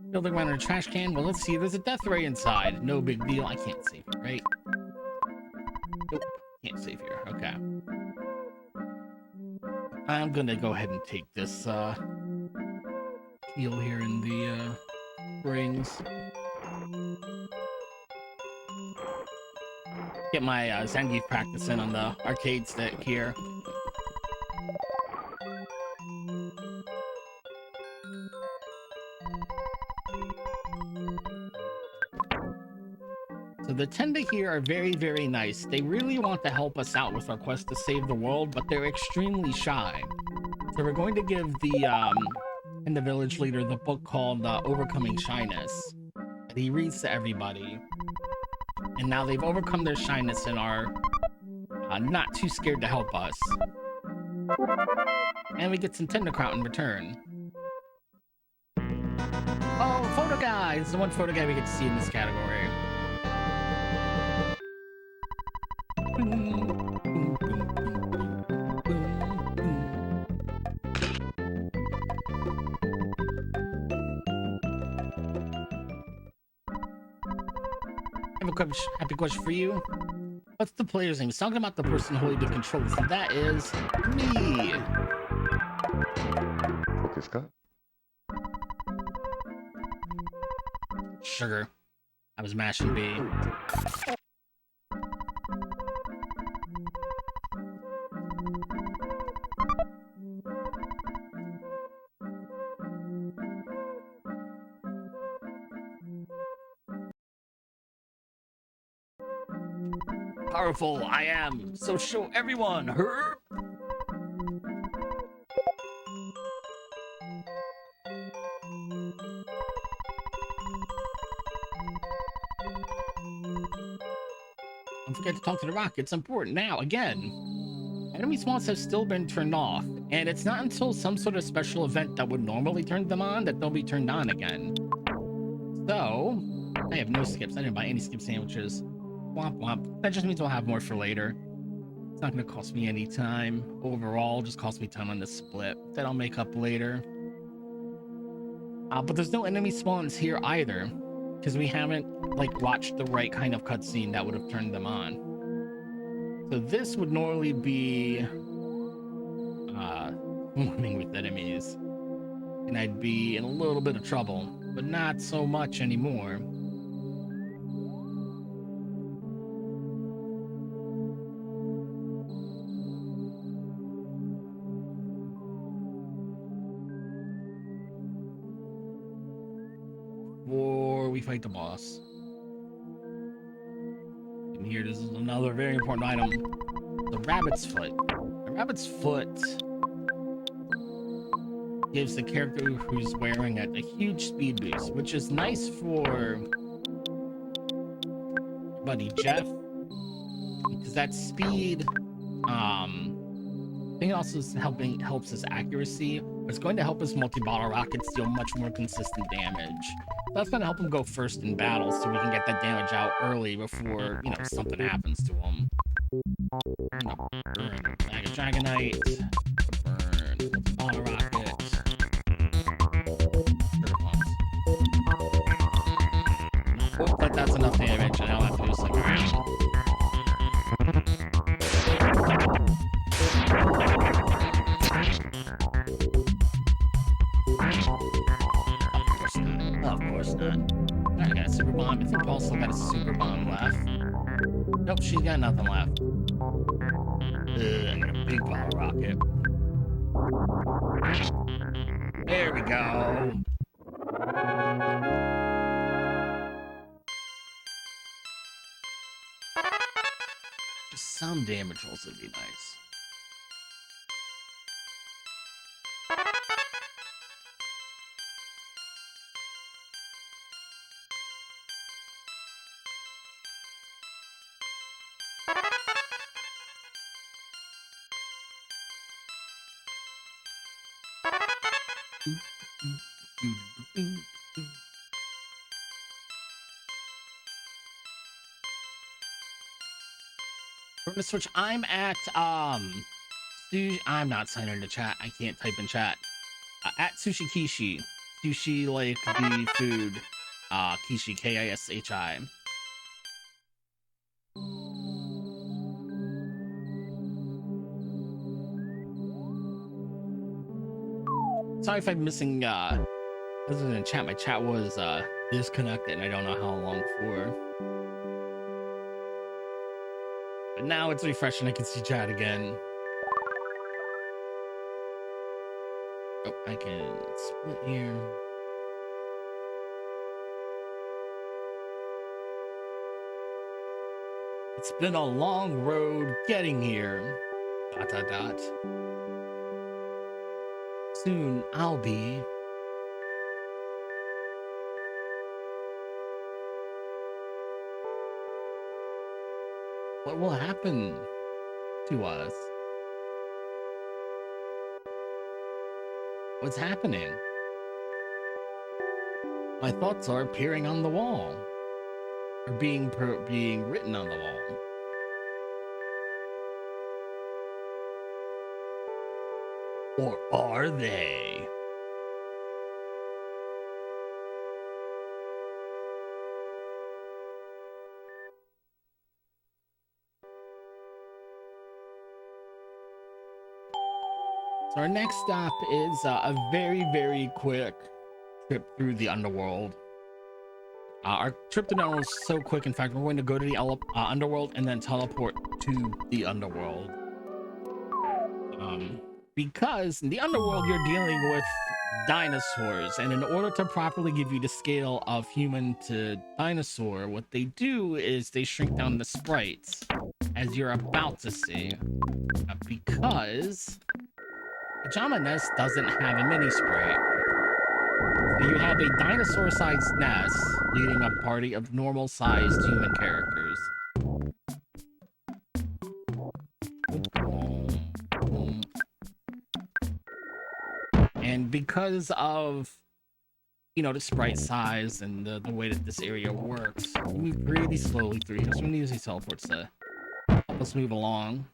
Building around in a trash can. Well, let's see. There's a death ray inside. No big deal. I can't save it, right? Nope. Can't save here. Okay. I'm gonna go ahead and take this heal here in the rings. Get my Zangief practice in on the arcade stick here. So the Tenda here are very, very nice. They really want to help us out with our quest to save the world, but they're extremely shy. So we're going to give the village leader the book called Overcoming Shyness that he reads to everybody. And now they've overcome their shyness and are not too scared to help us. And we get some Tenda Kraut in return. Oh, photo guy! It's the one photo guy we get to see in this category. I have a happy question for you. What's the player's name? It's talking about the person holding the controls. So that is me. Sugar. I was mashing B. Powerful I am, so show everyone her. Don't forget to talk to the rock. It's important now. Again, enemy spawns have still been turned off, and it's not until some sort of special event that would normally turn them on that they'll be turned on again. So, I have no skips. I didn't buy any skip sandwiches. Womp womp. That just means we'll have more for later. It's not going to cost me any time. Overall, just cost me time on the split. That I'll make up later. But there's no enemy spawns here either, because we haven't watched the right kind of cutscene that would have turned them on. So this would normally be swarming with enemies, and I'd be in a little bit of trouble, but not so much anymore. Before we fight the boss. And here, this is another very important item. The rabbit's foot. The rabbit's foot gives the character who's wearing it a huge speed boost, which is nice for buddy Jeff, because that speed thing also is helps his accuracy, but it's going to help his multi-bottle rockets deal much more consistent damage. That's going to help him go first in battle, so we can get that damage out early before, something happens to him. Burn bag of Dragonite. Burn bottle rocket. But that's enough damage, and I don't have to do something around. Of course not. Alright, I got a super bomb. I think Paul still got a super bomb left. Nope, she's got nothing left. I got a big bottle rocket. There we go. Just some damage rolls would be nice. From the Switch, I'm at I'm not signing in the chat. I can't type in chat. At Sushikishi. Sushi like the food. Kishi, Kishi. Sorry if I'm missing this is in chat. My chat was disconnected and I don't know how long for. But now it's refreshing. I can see chat again. Oh, I can split here. It's been a long road getting here. ... Soon I'll be. What will happen to us? What's happening? My thoughts are appearing on the wall, or being written on the wall. Or are they? So our next stop is a very, very quick trip through the underworld. Our trip to the underworld is so quick. In fact, we're going to go to the underworld and then teleport to the underworld. Because in the underworld, you're dealing with dinosaurs, and in order to properly give you the scale of human to dinosaur, what they do is they shrink down the sprites, as you're about to see, because Pajama Nest doesn't have a mini sprite. So you have a dinosaur-sized nest leading a party of normal-sized human characters. And because of, you know, the sprite size and the way that this area works, we move really slowly through here. So I'm going to use these teleports to help us move along.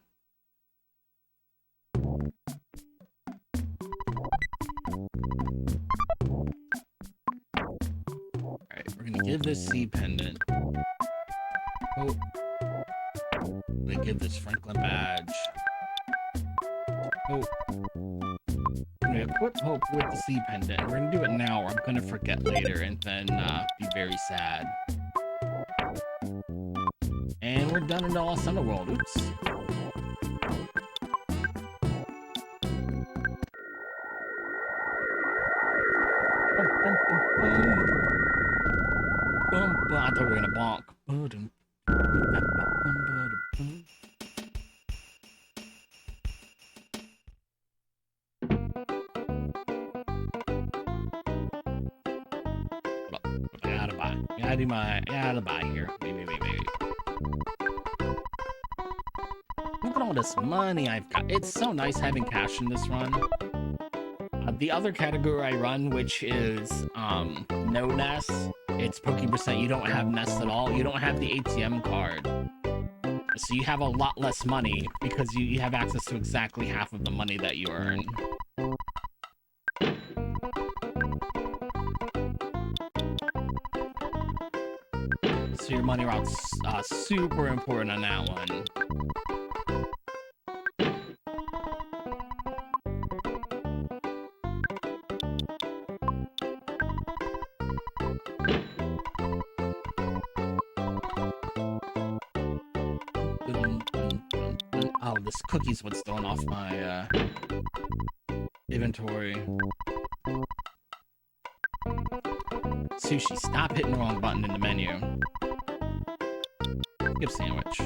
Alright, we're going to give this C pendant. Oh. I'm going to give this Franklin badge. Oh. I'm going to equip Hope with the C pendant. We're going to do it now, or I'm going to forget later and then be very sad. And we're done in the Lost Underworld. Oops. I thought we were gonna bonk. I gotta buy here. Wait. Look at all this money I've got. It's so nice having cash in this run. The other category I run, which is no nests, it's Poke%. You don't have nests at all. You don't have the ATM card. So you have a lot less money because you have access to exactly half of the money that you earn. So your money route's super important on that one. Oh, this cookie's what's throwing off my inventory. Sushi, stop hitting the wrong button in the menu. Skip sandwich.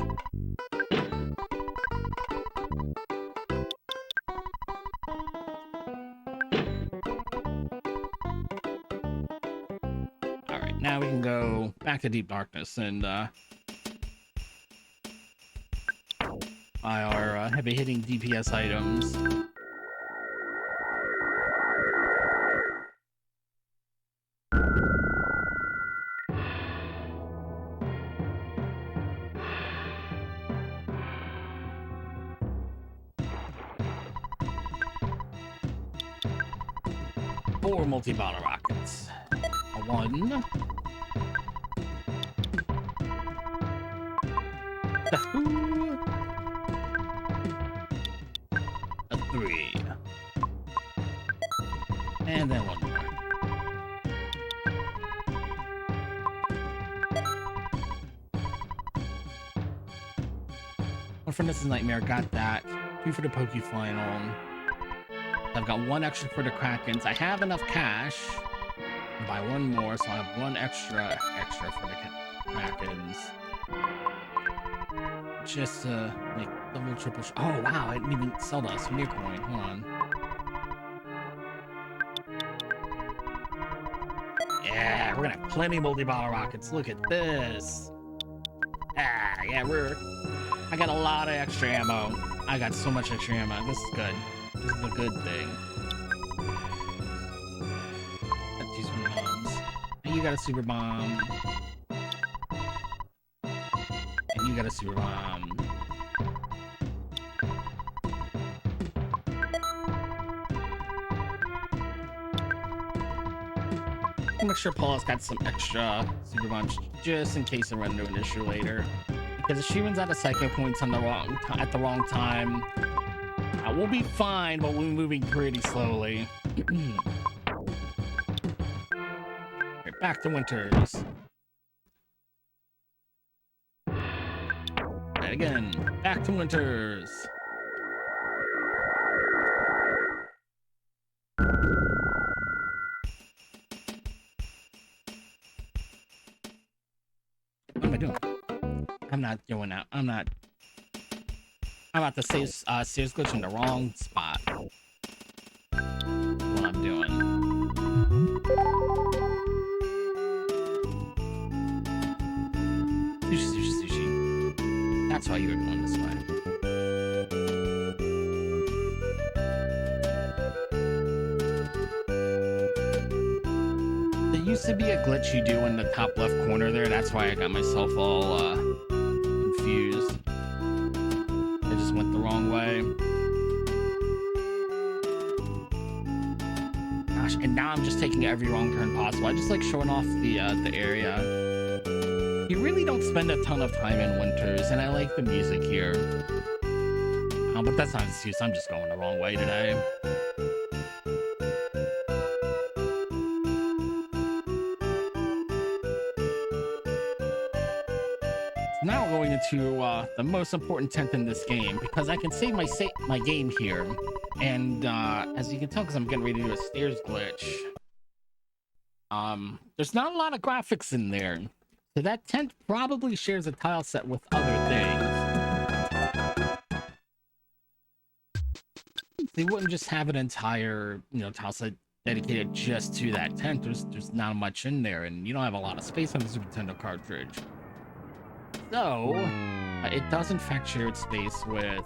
Alright, now we can go back to Deep Darkness and buy our heavy hitting DPS items. 4 multi-bottle rockets. A 1. A 2. A 3. And then 1 more. One for This Nightmare, got that. 2 for the Poke Final. I've got 1 extra for the Krakens. I have enough cash to buy 1 more, so I have 1 extra for the Krakens. Just like double, triple. Oh wow! I didn't even sell that souvenir coin. Hold on. Yeah, we're gonna have plenty of multi-bottle rockets. Look at this. Ah, yeah, I got a lot of extra ammo. I got so much extra ammo. This is good. This is a good thing. Got 2 super bombs. And you got a super bomb. And you got a super bomb. I'll make sure Paul's got some extra super bombs just in case I run into an issue later. Because if she runs out of psycho points on at the wrong time, we'll be fine, but we'll be moving pretty slowly. Right, back to Winters. Right, again, back to Winters. What am I doing? I'm not going out. I'm about to save Sears glitch in the wrong spot. What I'm doing. Sushi. That's why you were going this way. There used to be a glitch you do in the top left corner there. That's why I got myself all confused. I just went the wrong way. Gosh, and now I'm just taking every wrong turn possible. I just like showing off the area. You really don't spend a ton of time in Winters, and I like the music here. But that's not an excuse. I'm just going the wrong way today. Now we're going into the most important tent in this game, because I can save my game here, and as you can tell, because I'm getting ready to do a stairs glitch, there's not a lot of graphics in there, so that tent probably shares a tile set with other things. They wouldn't just have an entire tile set dedicated just to that tent. There's not much in there, and you don't have a lot of space on the Super Nintendo cartridge. So, it does in fact share its space with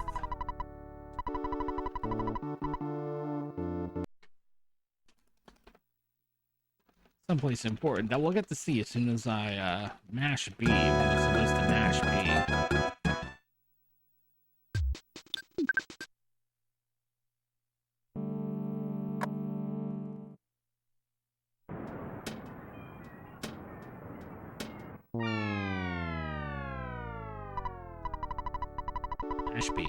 someplace important that we'll get to see as soon as I mash B when I'm supposed to mash B. Mash B.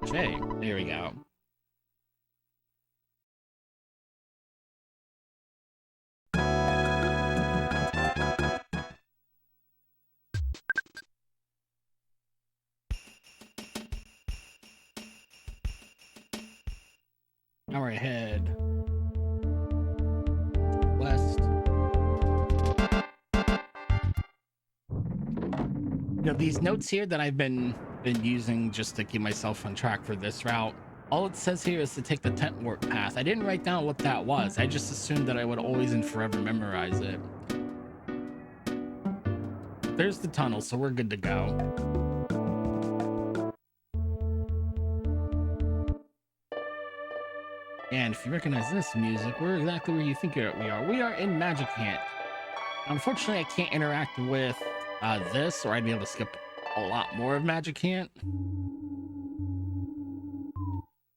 Okay, there we go. Now we're ahead west. These notes here that I've been using just to keep myself on track for this route, all it says here is to take the tent work path. I didn't write down what that was. I just assumed that I would always and forever memorize it. There's the tunnel, so we're good to go. And if you recognize this music, we're exactly where you think we are. We are in Magic Hand. Unfortunately, I can't interact with this, or I'd be able to skip a lot more of Magic Hand.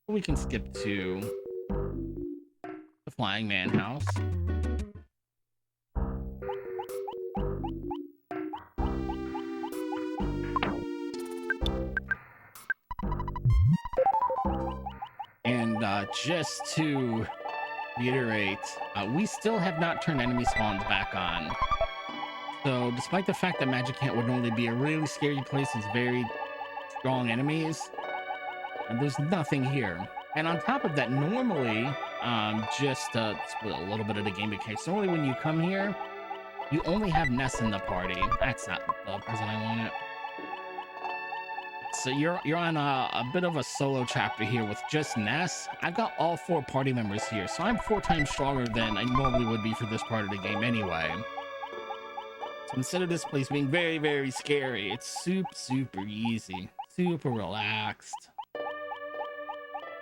We can skip to Flying Man House. And just to reiterate, we still have not turned enemy spawns back on. So despite the fact that Magic Camp would only be a really scary place with very strong enemies, there's nothing here. And on top of that, normally, just to split a little bit of the game mechanics, normally when you come here, you only have Ness in the party. That's not the present I wanted. So you're on a bit of a solo chapter here with just Ness. I've got all 4 party members here, so I'm 4 times stronger than I normally would be for this part of the game anyway. So instead of this place being very, very scary, it's super easy, super relaxed.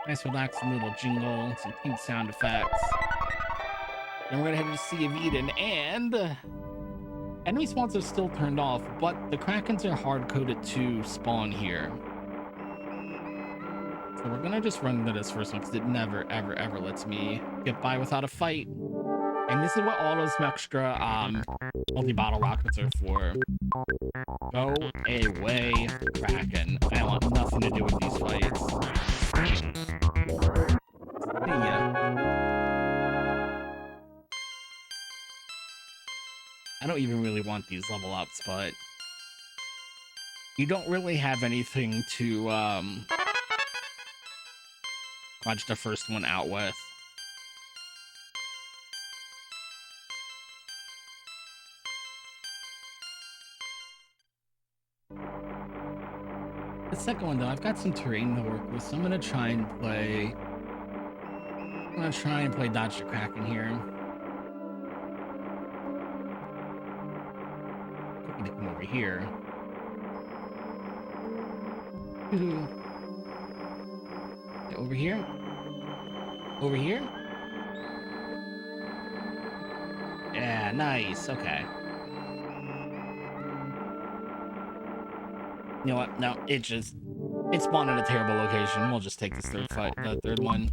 Nice relaxing little jingle, some cute sound effects. And we're gonna head to Sea of Eden, and enemy spawns are still turned off, but the Krakens are hard-coded to spawn here. So we're gonna just run into this first one because it never, ever lets me get by without a fight. And this is what all those extra multi-bottle rockets are for. Go away, Kraken. I want nothing to do with these fights. I don't even really want these level ups, but you don't really have anything to watch the first one out with. The second one, though, I've got some terrain to work with, so I'm gonna try and play Dodge the Kraken here. I need to come over here. Over here? Over here? Yeah, nice. Okay. You know what? No, it spawned in a terrible location. We'll just take this third one.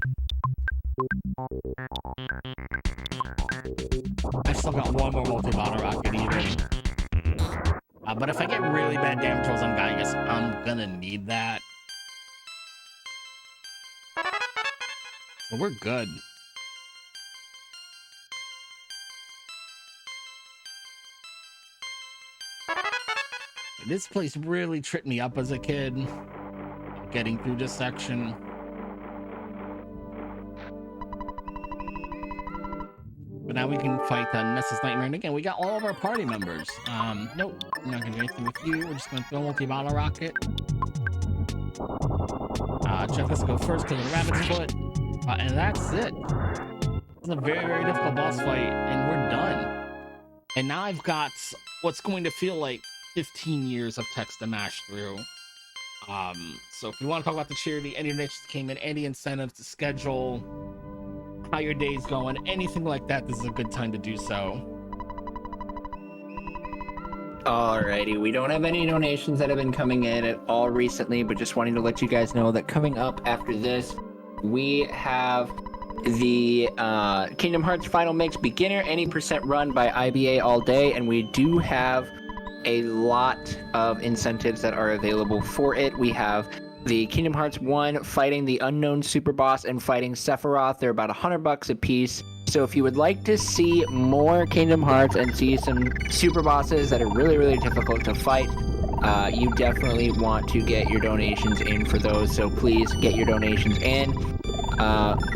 I still got one more multi-bottle rocket even. But if I get really bad damage rolls on Gaius, I'm gonna need that. So we're good. This place really tripped me up as a kid, getting through this section. But now we can fight Ness's Nightmare. And again, we got all of our party members. Nope, I'm not gonna do anything with you. We're just gonna throw a multi-bottle rocket. Jeff has to go first because of the rabbit's foot. And that's it. It's a very, very difficult boss fight, and we're done. And now I've got what's going to feel like 15 years of text to mash through. So if you want to talk about the charity, any donations came in, any incentives to schedule, how your day's going, anything like that, this is a good time to do so. Alrighty, we don't have any donations that have been coming in at all recently, but just wanting to let you guys know that coming up after this, we have the Kingdom Hearts Final Mix Beginner Any Percent Run by IBA all day, and we do have a lot of incentives that are available for it. We have the Kingdom Hearts 1 fighting the unknown super boss and fighting Sephiroth. They're about $100 a piece. So if you would like to see more Kingdom Hearts and see some super bosses that are really, really difficult to fight, you definitely want to get your donations in for those. So please get your donations in.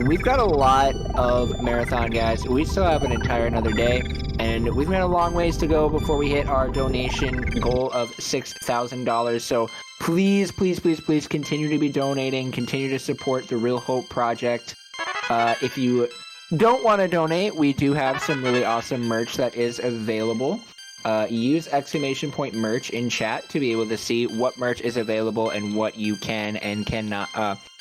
We've got a lot of marathon, guys. We still have an entire another day, and we've got a long ways to go before we hit our donation goal of $6,000. So please, please, please, please continue to be donating. Continue to support the Real Hope Project. If you don't want to donate, we do have some really awesome merch that is available. Use !merch in chat to be able to see what merch is available and what you can and cannot,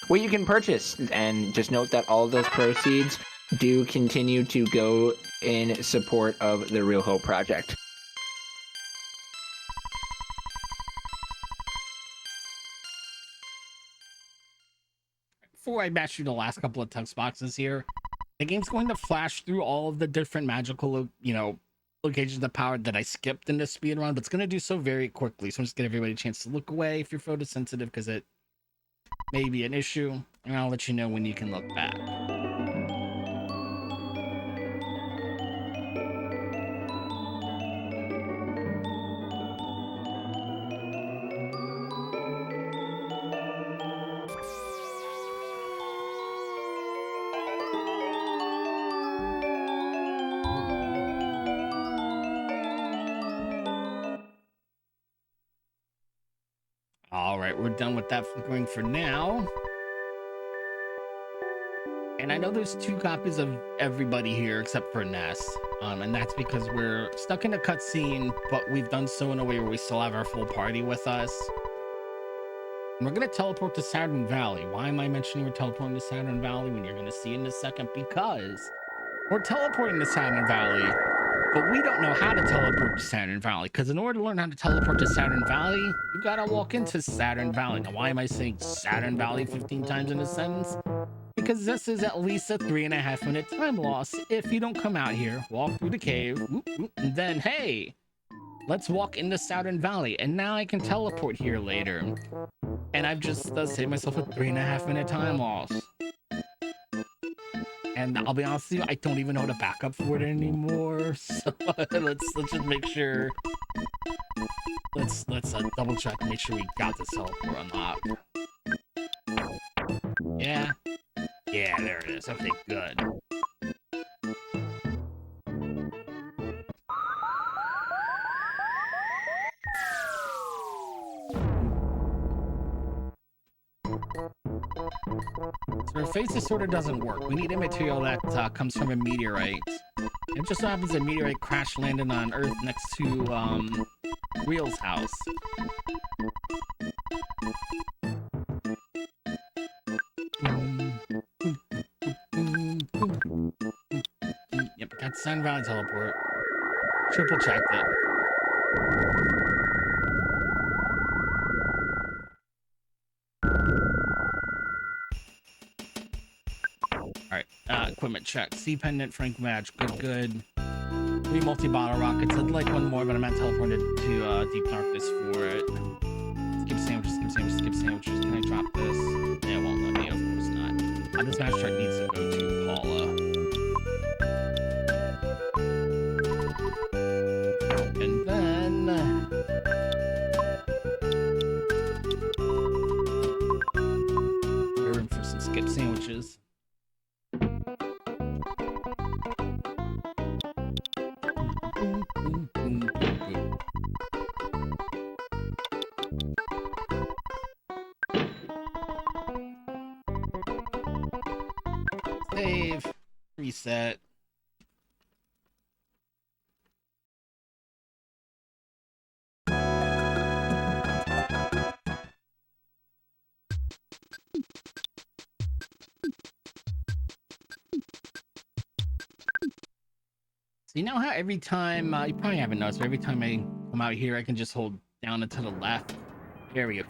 what you can purchase. And just note that all of those proceeds do continue to go in support of the Real Hope Project. Before I bash through the last couple of text boxes here, The game's going to flash through all of the different magical, locations of power that I skipped in this speed run, but it's going to do so very quickly. So I'm just gonna give everybody a chance to look away if you're photosensitive, because it may be an issue, and I'll let you know when you can look back. All right, we're done with that flickering for now. And I know there's 2 copies of everybody here except for Ness. And that's because we're stuck in a cutscene, but we've done so in a way where we still have our full party with us. And we're going to teleport to Saturn Valley. Why am I mentioning we're teleporting to Saturn Valley when you're going to see in a second? Because we're teleporting to Saturn Valley, but we don't know how to teleport to Saturn Valley. Because in order to learn how to teleport to Saturn Valley, you got to walk into Saturn Valley. Now, why am I saying Saturn Valley 15 times in a sentence? Because this is at least a 3.5 minute time loss if you don't come out here, walk through the cave, and then, hey, let's walk into Saturn Valley, and now I can teleport here later. And I've just saved myself a 3.5 minute time loss. And I'll be honest with you, I don't even know how to back up for it anymore. So let's just make sure. Let's double check, make sure we got this teleport unlocked. Yeah. Yeah, there it is. Okay, good. So our faces sort of doesn't work. We need a material that comes from a meteorite. It just so happens a meteorite crash landed on Earth next to Real's house. Yep, got Sun Valley teleport. Triple checked it. Alright, equipment check. Sea pendant, Frank match. Good. 3 multi-bottle rockets. I'd like one more, but I'm not teleported to deep darkness for it. Skip sandwiches. Can I drop this? Yeah, it won't let me, of course not. This match truck needs to go to Paula. And then we're in for some skip sandwiches. Save. Reset. So you know how every time, you probably haven't noticed, but every time I come out here, I can just hold down and to the left. There we go.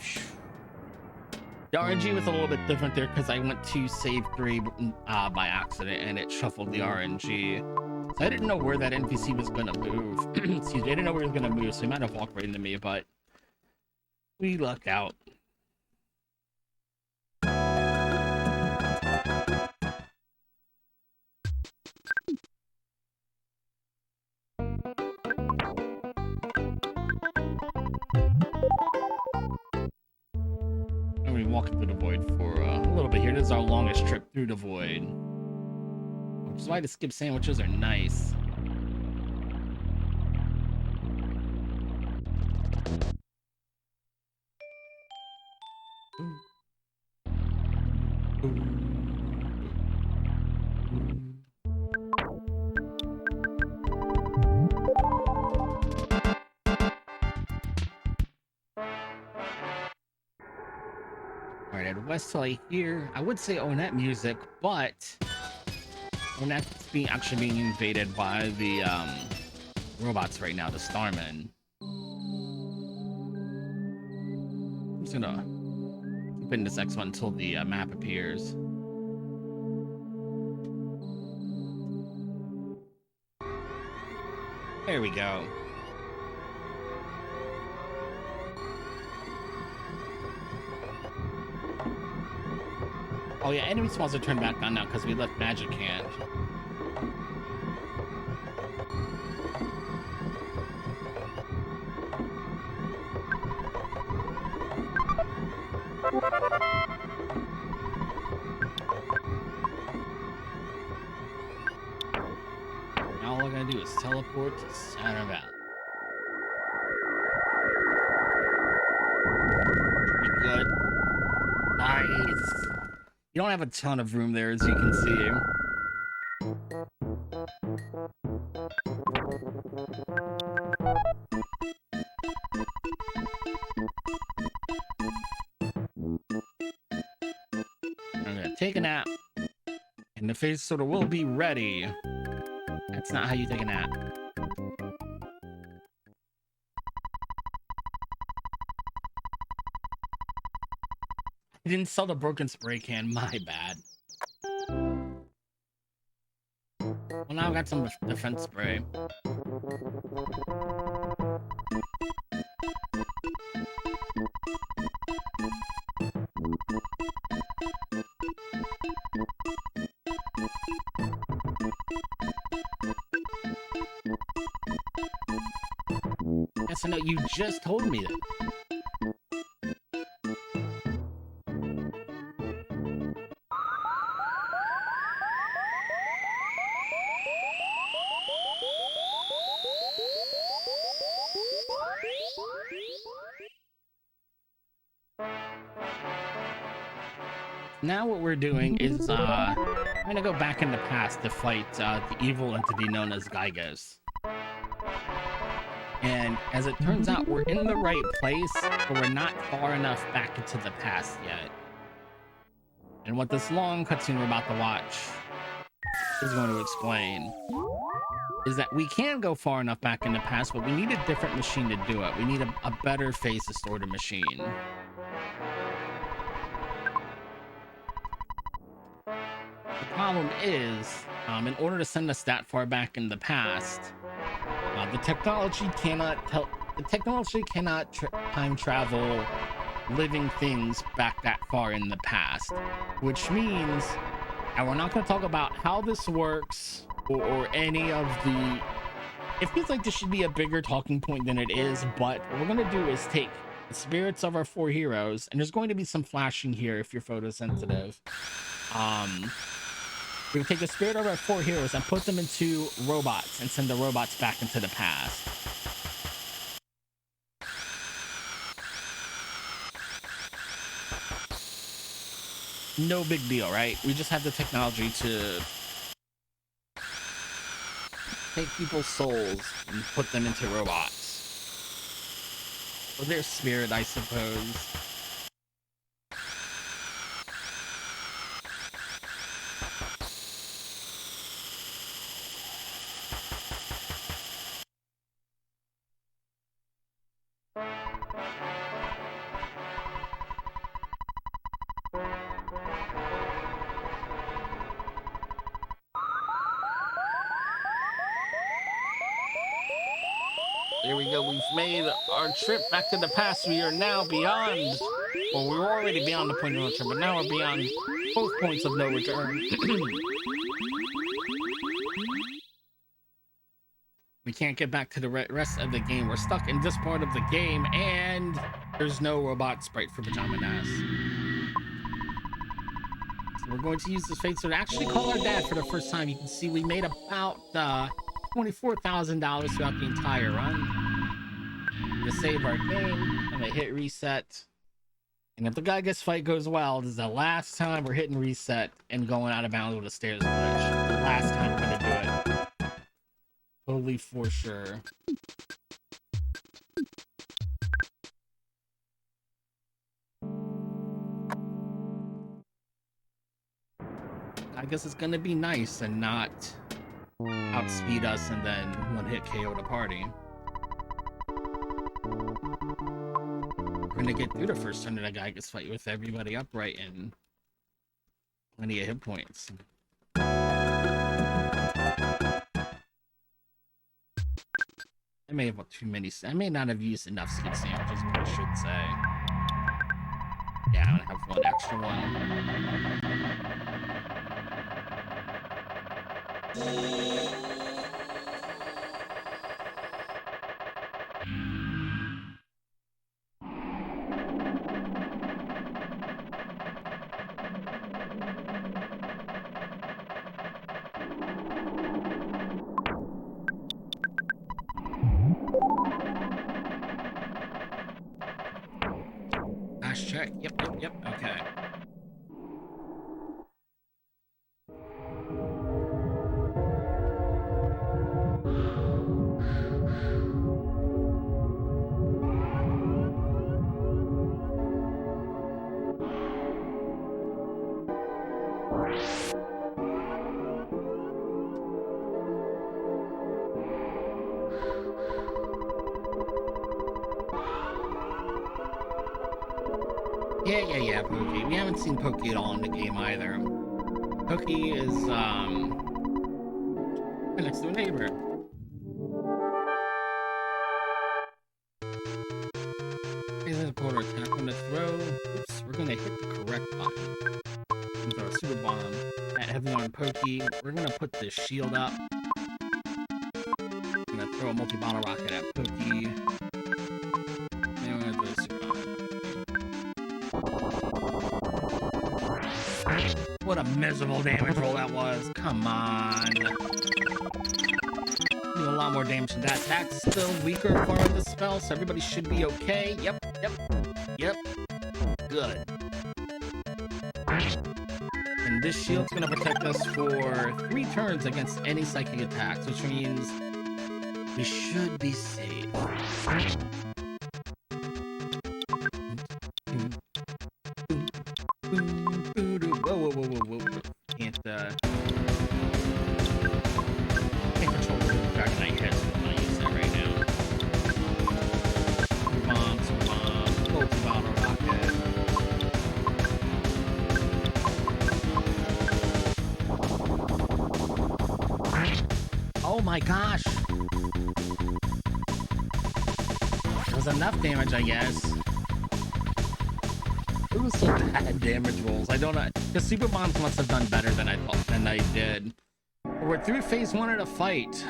The RNG was a little bit different there because I went to save 3 by accident and it shuffled the RNG. So I didn't know where that NPC was going to move. Excuse me, I didn't know where he was going to move, so he might have walked right into me, but we lucked out. And we're walking through the void for a little bit here. This is our longest trip through the void. Which is why the skip sandwiches are nice. Alright, at West Side here, I would say Onet music, but Onet's actually being invaded by the robots right now, the Starmen. I'm just gonna keep in this X1 until the map appears. There we go. Oh yeah, enemy spawns are turned back on now because we left Magic Hand. Now all I gotta do is teleport to Center Valley. Pretty good. Nice. You don't have a ton of room there, as you can see. I'm gonna take a nap, and the face sorta will be ready. That's not how you take a nap. I didn't sell the broken spray can, my bad. Well, now I've got some defense spray. Yes, I know, you just told me that. Now what we're doing is I'm gonna go back in the past to fight the evil entity known as Gygus. And as it turns out, we're in the right place, but we're not far enough back into the past yet. And what this long cutscene we're about to watch is going to explain is that we can go far enough back in the past, but we need a different machine to do it. We need a better phase distorted machine. The problem is, in order to send us that far back in the past, the technology cannot time travel living things back that far in the past, which means, and we're not going to talk about how this works or any of the. It feels like this should be a bigger talking point than it is, but what we're going to do is take the spirits of our 4 heroes, and there's going to be some flashing here if you're photosensitive. We're gonna take the spirit of our 4 heroes and put them into robots and send the robots back into the past. No big deal, right? We just have the technology to take people's souls and put them into robots. Or their spirit, I suppose. There we go. We've made our trip back to the past. We are now beyond. Well, we were already beyond the point of no return, but now we're beyond both points of no return. We can't get back to the rest of the game. We're stuck in this part of the game, and there's no robot sprite for Pajama Nass. So we're going to use this fate to actually call our dad for the first time. You can see we made about $24,000 throughout the entire run. To save our game, I'm gonna hit reset. And if the Gygus fight goes well, this is the last time we're hitting reset and going out of bounds with a stairs glitch. The last time we're gonna do it. Totally for sure. I guess it's gonna be nice and not outspeed us and then one hit KO the party. We're gonna get through the first turn of the Gygus fight with everybody upright and plenty of hit points. I may have too many. I may not have used enough skin sandwiches, but I should say. Yeah, I'm gonna have one extra one. Last check. Yep. Okay. Yeah, Pokey. We haven't seen Pokey at all in the game either. Pokey is, next to a neighbor. He's a quarter attack on the throw. Oops, we're gonna hit the correct button. And throw a super bomb at heavy on Pokey. We're gonna put this shield up. I'm gonna throw a multi-bottle rocket at Pokey. And we're gonna throw a super bomb. What a miserable damage roll that was. Come on. Do a lot more damage than that. That's still weaker form of the spell, so everybody should be okay. Yep. Good. And this shield's gonna protect us for 3 turns against any psychic attacks, which means we should be safe. Whoa. Can't control the Dragon Knight head, so I'm gonna use that right now. Super bomb, multi-bottle rocket. Oh my gosh! That was enough damage, I guess. It was some bad damage rolls. I don't know. The super bombs must have done better than I did. We're through phase 1 of the fight,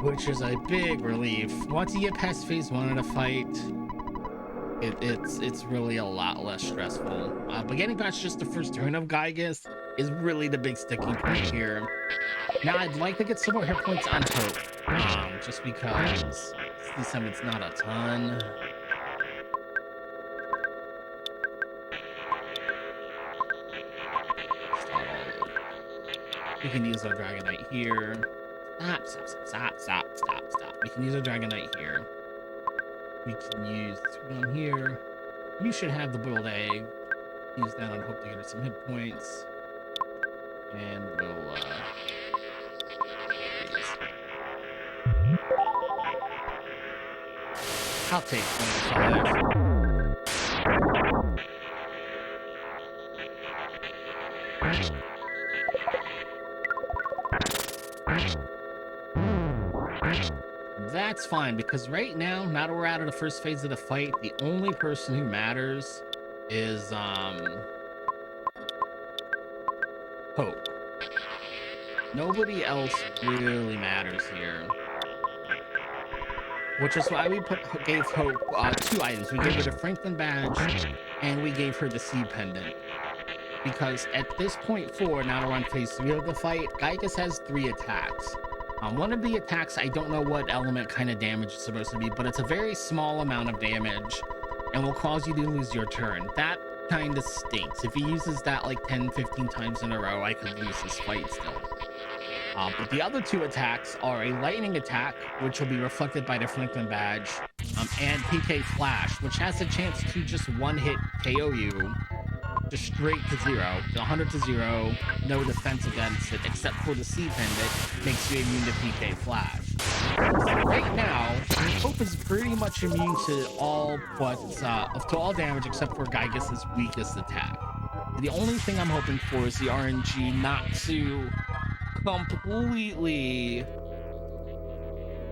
which is a big relief. Once you get past phase 1 of the fight, it's really a lot less stressful. But getting past just the first turn of Gygas is really the big sticking point here. Now I'd like to get some more hit points on Hope, just because it's not a ton. We can use our Dragon Knight here. Stop. We can use our Dragon Knight here. We can use 2 on here. You should have the boiled egg. Use that on Hope to get her some hit points. And we'll, I'll take 25. That's fine, because right now that we're out of the first phase of the fight, the only person who matters is Hope. Nobody else really matters here, which is why we gave Hope 2 items. We gave her the Franklin badge and we gave her the Seed Pendant, because at this point forward, now we're on phase 3 of the fight, Gygas has 3 attacks. One of the attacks, I don't know what element kind of damage it's supposed to be, but it's a very small amount of damage and will cause you to lose your turn. That kind of stinks. If he uses that like 10-15 times in a row, I could lose this fight still. But the other 2 attacks are a lightning attack, which will be reflected by the Franklin badge, and PK Flash, which has a chance to just one-hit KO you, just straight to 0, 100 to 0, no defense against it, except for the Seed Pendant, makes you immune to PK Flash. So right now, Hope is pretty much immune to all damage except for Gygas' weakest attack. The only thing I'm hoping for is the RNG not to completely,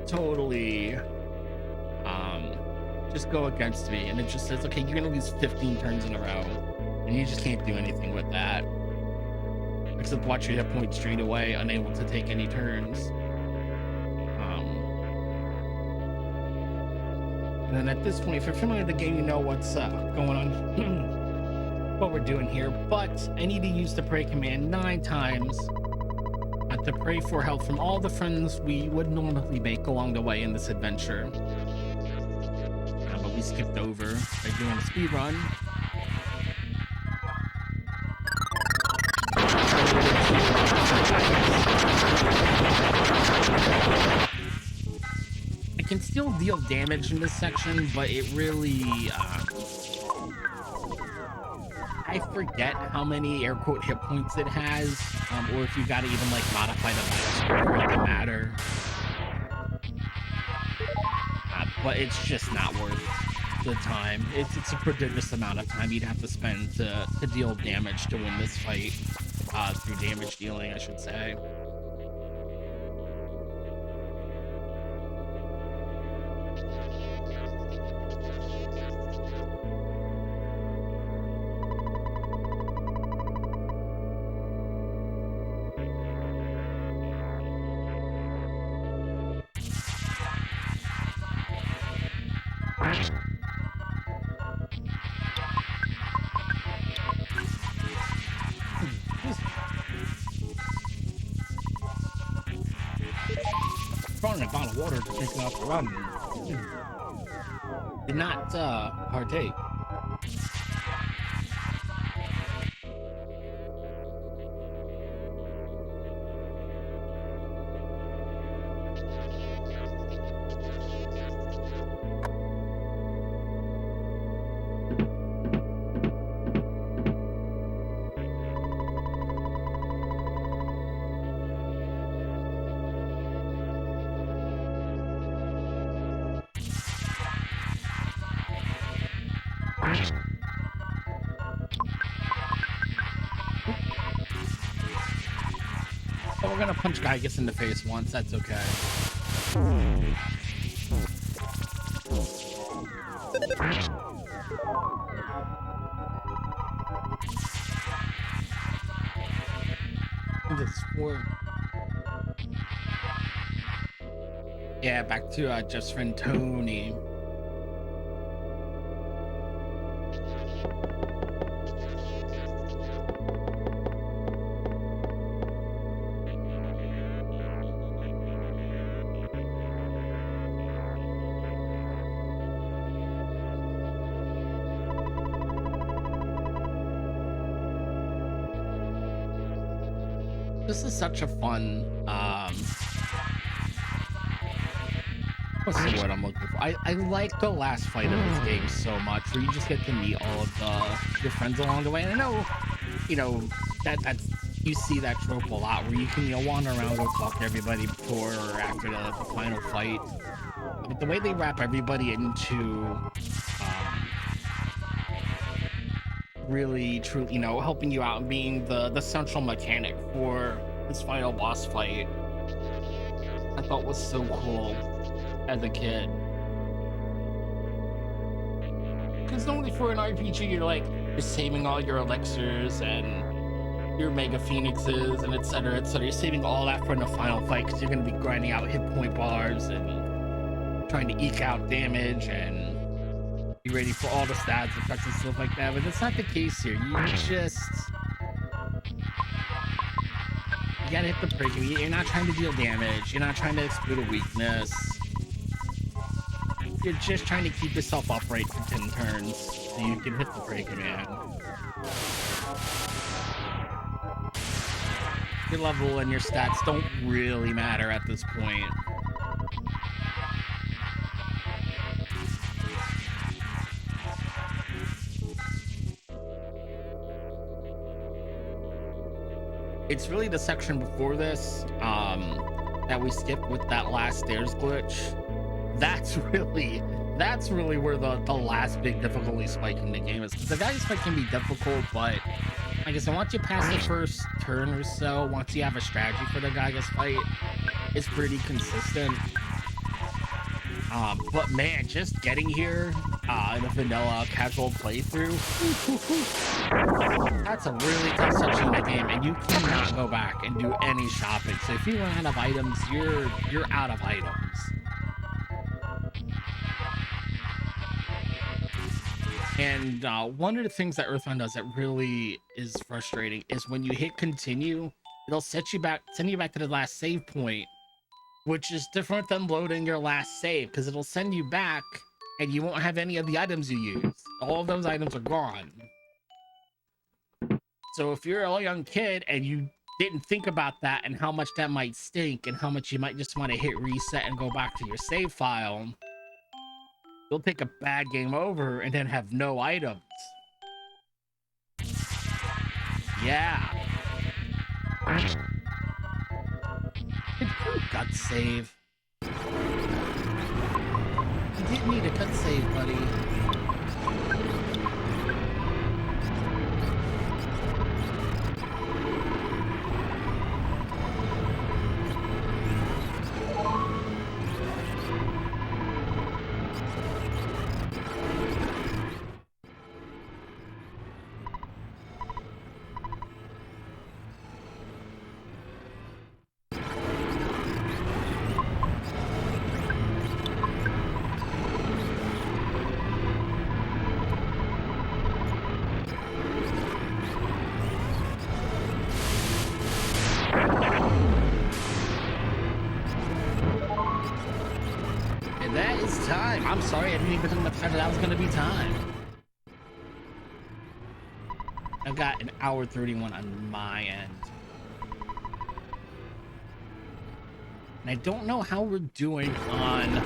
totally, um, just go against me, and it just says, okay, you're gonna lose 15 turns in a row, and you just can't do anything with that except watch your hit points drain away, unable to take any turns. And then at this point, if you're familiar with the game, you know what's going on, what we're doing here. But I need to use the pray command 9 times to pray for help from all the friends we would normally make along the way in this adventure. But we skipped over by doing a speed run. I can still deal damage in this section, but it really I forget how many air quote hit points it has, or if you gotta even like modify the battle for it to matter. But it's just not worth the time. It's a prodigious amount of time you'd have to spend to deal damage to win this fight, through damage dealing, I should say. Throwing a bottle of water to take it off the run. Did not partake. So we're gonna punch Gaius in the face once, that's okay. This for yeah, back to Jeff's friend Tony. This is such a fun, what's the word I'm looking for? I like the last fight of this game so much, where you just get to meet all of your friends along the way. And I know, you know, that's you see that trope a lot, where you can, you know, wander around, go talk to everybody before or after the final fight. But the way they wrap everybody into really truly, you know, helping you out and being the central mechanic for this final boss fight, I thought was so cool as a kid. Because normally for an RPG, you're saving all your elixirs and your mega phoenixes and etc, etc. You're saving all that for the final fight, because you're going to be grinding out hit point bars and trying to eke out damage and be ready for all the stats effects and stuff like that. But that's not the case here. You gotta hit the break. You're not trying to deal damage. You're not trying to exploit a weakness. You're just trying to keep yourself upright for 10 turns so you can hit the break command. Your level and your stats don't really matter at this point. It's really the section before this that we skipped with that last stairs glitch. That's really where the last big difficulty spike in the game is. Because the Gaius fight can be difficult, but like I said, once you pass the first turn or so, once you have a strategy for the Gygas fight, it's pretty consistent. But man, just getting here in a vanilla casual playthrough, that's a really tough section of the game, and you cannot go back and do any shopping. So if you run out of items, you're out of items. And one of the things that Earthbound does that really is frustrating is when you hit continue, it'll send you back to the last save point, which is different than loading your last save because it'll send you back and you won't have any of the items you used. All of those items are gone. So if you're a young kid and you didn't think about that and how much that might stink and how much you might just want to hit reset and go back to your save file, you'll take a bad game over and then have no items. Yeah. Gut save. You didn't need a gut save, buddy. I'm sorry, I didn't even think about that was going to be time. I've got an hour 31 on my end. And I don't know how we're doing on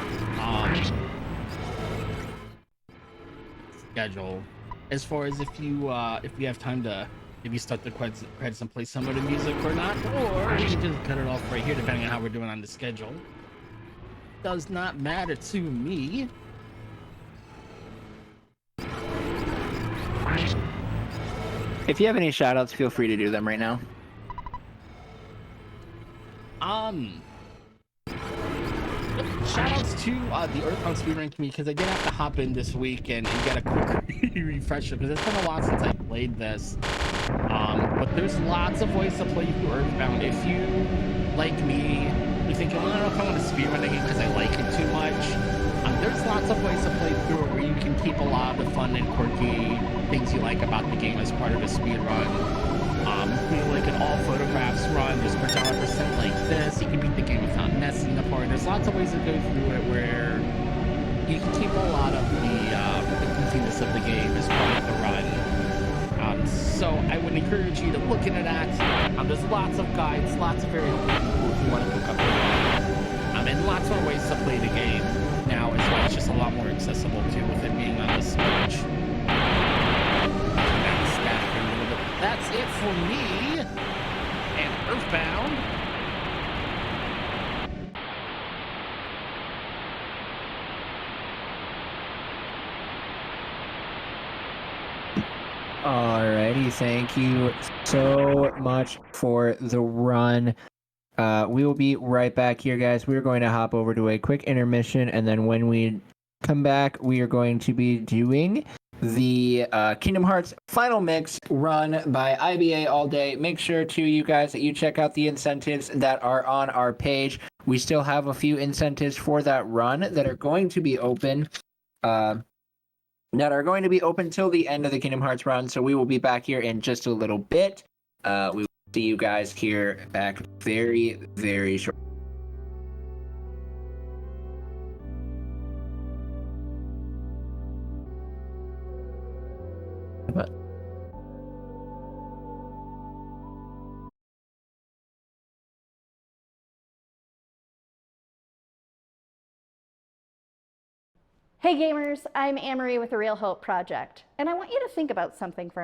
schedule. As far as if you have time to maybe start the credits and play some of the music or not, or we can just cut it off right here depending on how we're doing on the schedule. Does not matter to me. If you have any shoutouts, feel free to do them right now. Shoutouts to the Earthbound speedrun community because I did have to hop in this week and get a quick refresher because it's been a while since I played this. But there's lots of ways to play through Earthbound. If you, like me, you're thinking, well, I don't know if I want to speedrun the game because I like it too much. There's lots of ways to play through it where you can keep a lot of the fun and quirky things you like about the game as part of a speedrun. Like an all photographs run, there's Pajama percent like this. You can beat the game without messing the part. There's lots of ways to go through it where you can keep a lot of the goofiness of the game as part of the run. So I would encourage you to look into that. There's lots of guides, lots of very helpful if you want to look up the run. And lots more ways to play the game now as well. It's just a lot more accessible too with it being on the Switch. That's it for me and Earthbound. Alrighty, thank you so much for the run. We will be right back here, guys. We're going to hop over to a quick intermission, and then when we come back, we are going to be doing the Kingdom Hearts Final Mix run by IBA all day. Make sure to you guys that you check out the incentives that are on our page. We still have a few incentives for that run that are going to be open. Till the end of the Kingdom Hearts run. So we will be back here in just a little bit. We will see you guys here back very, very short. But Hey gamers, I'm Anne-Marie with the Real Hope Project, and I want you to think about something for a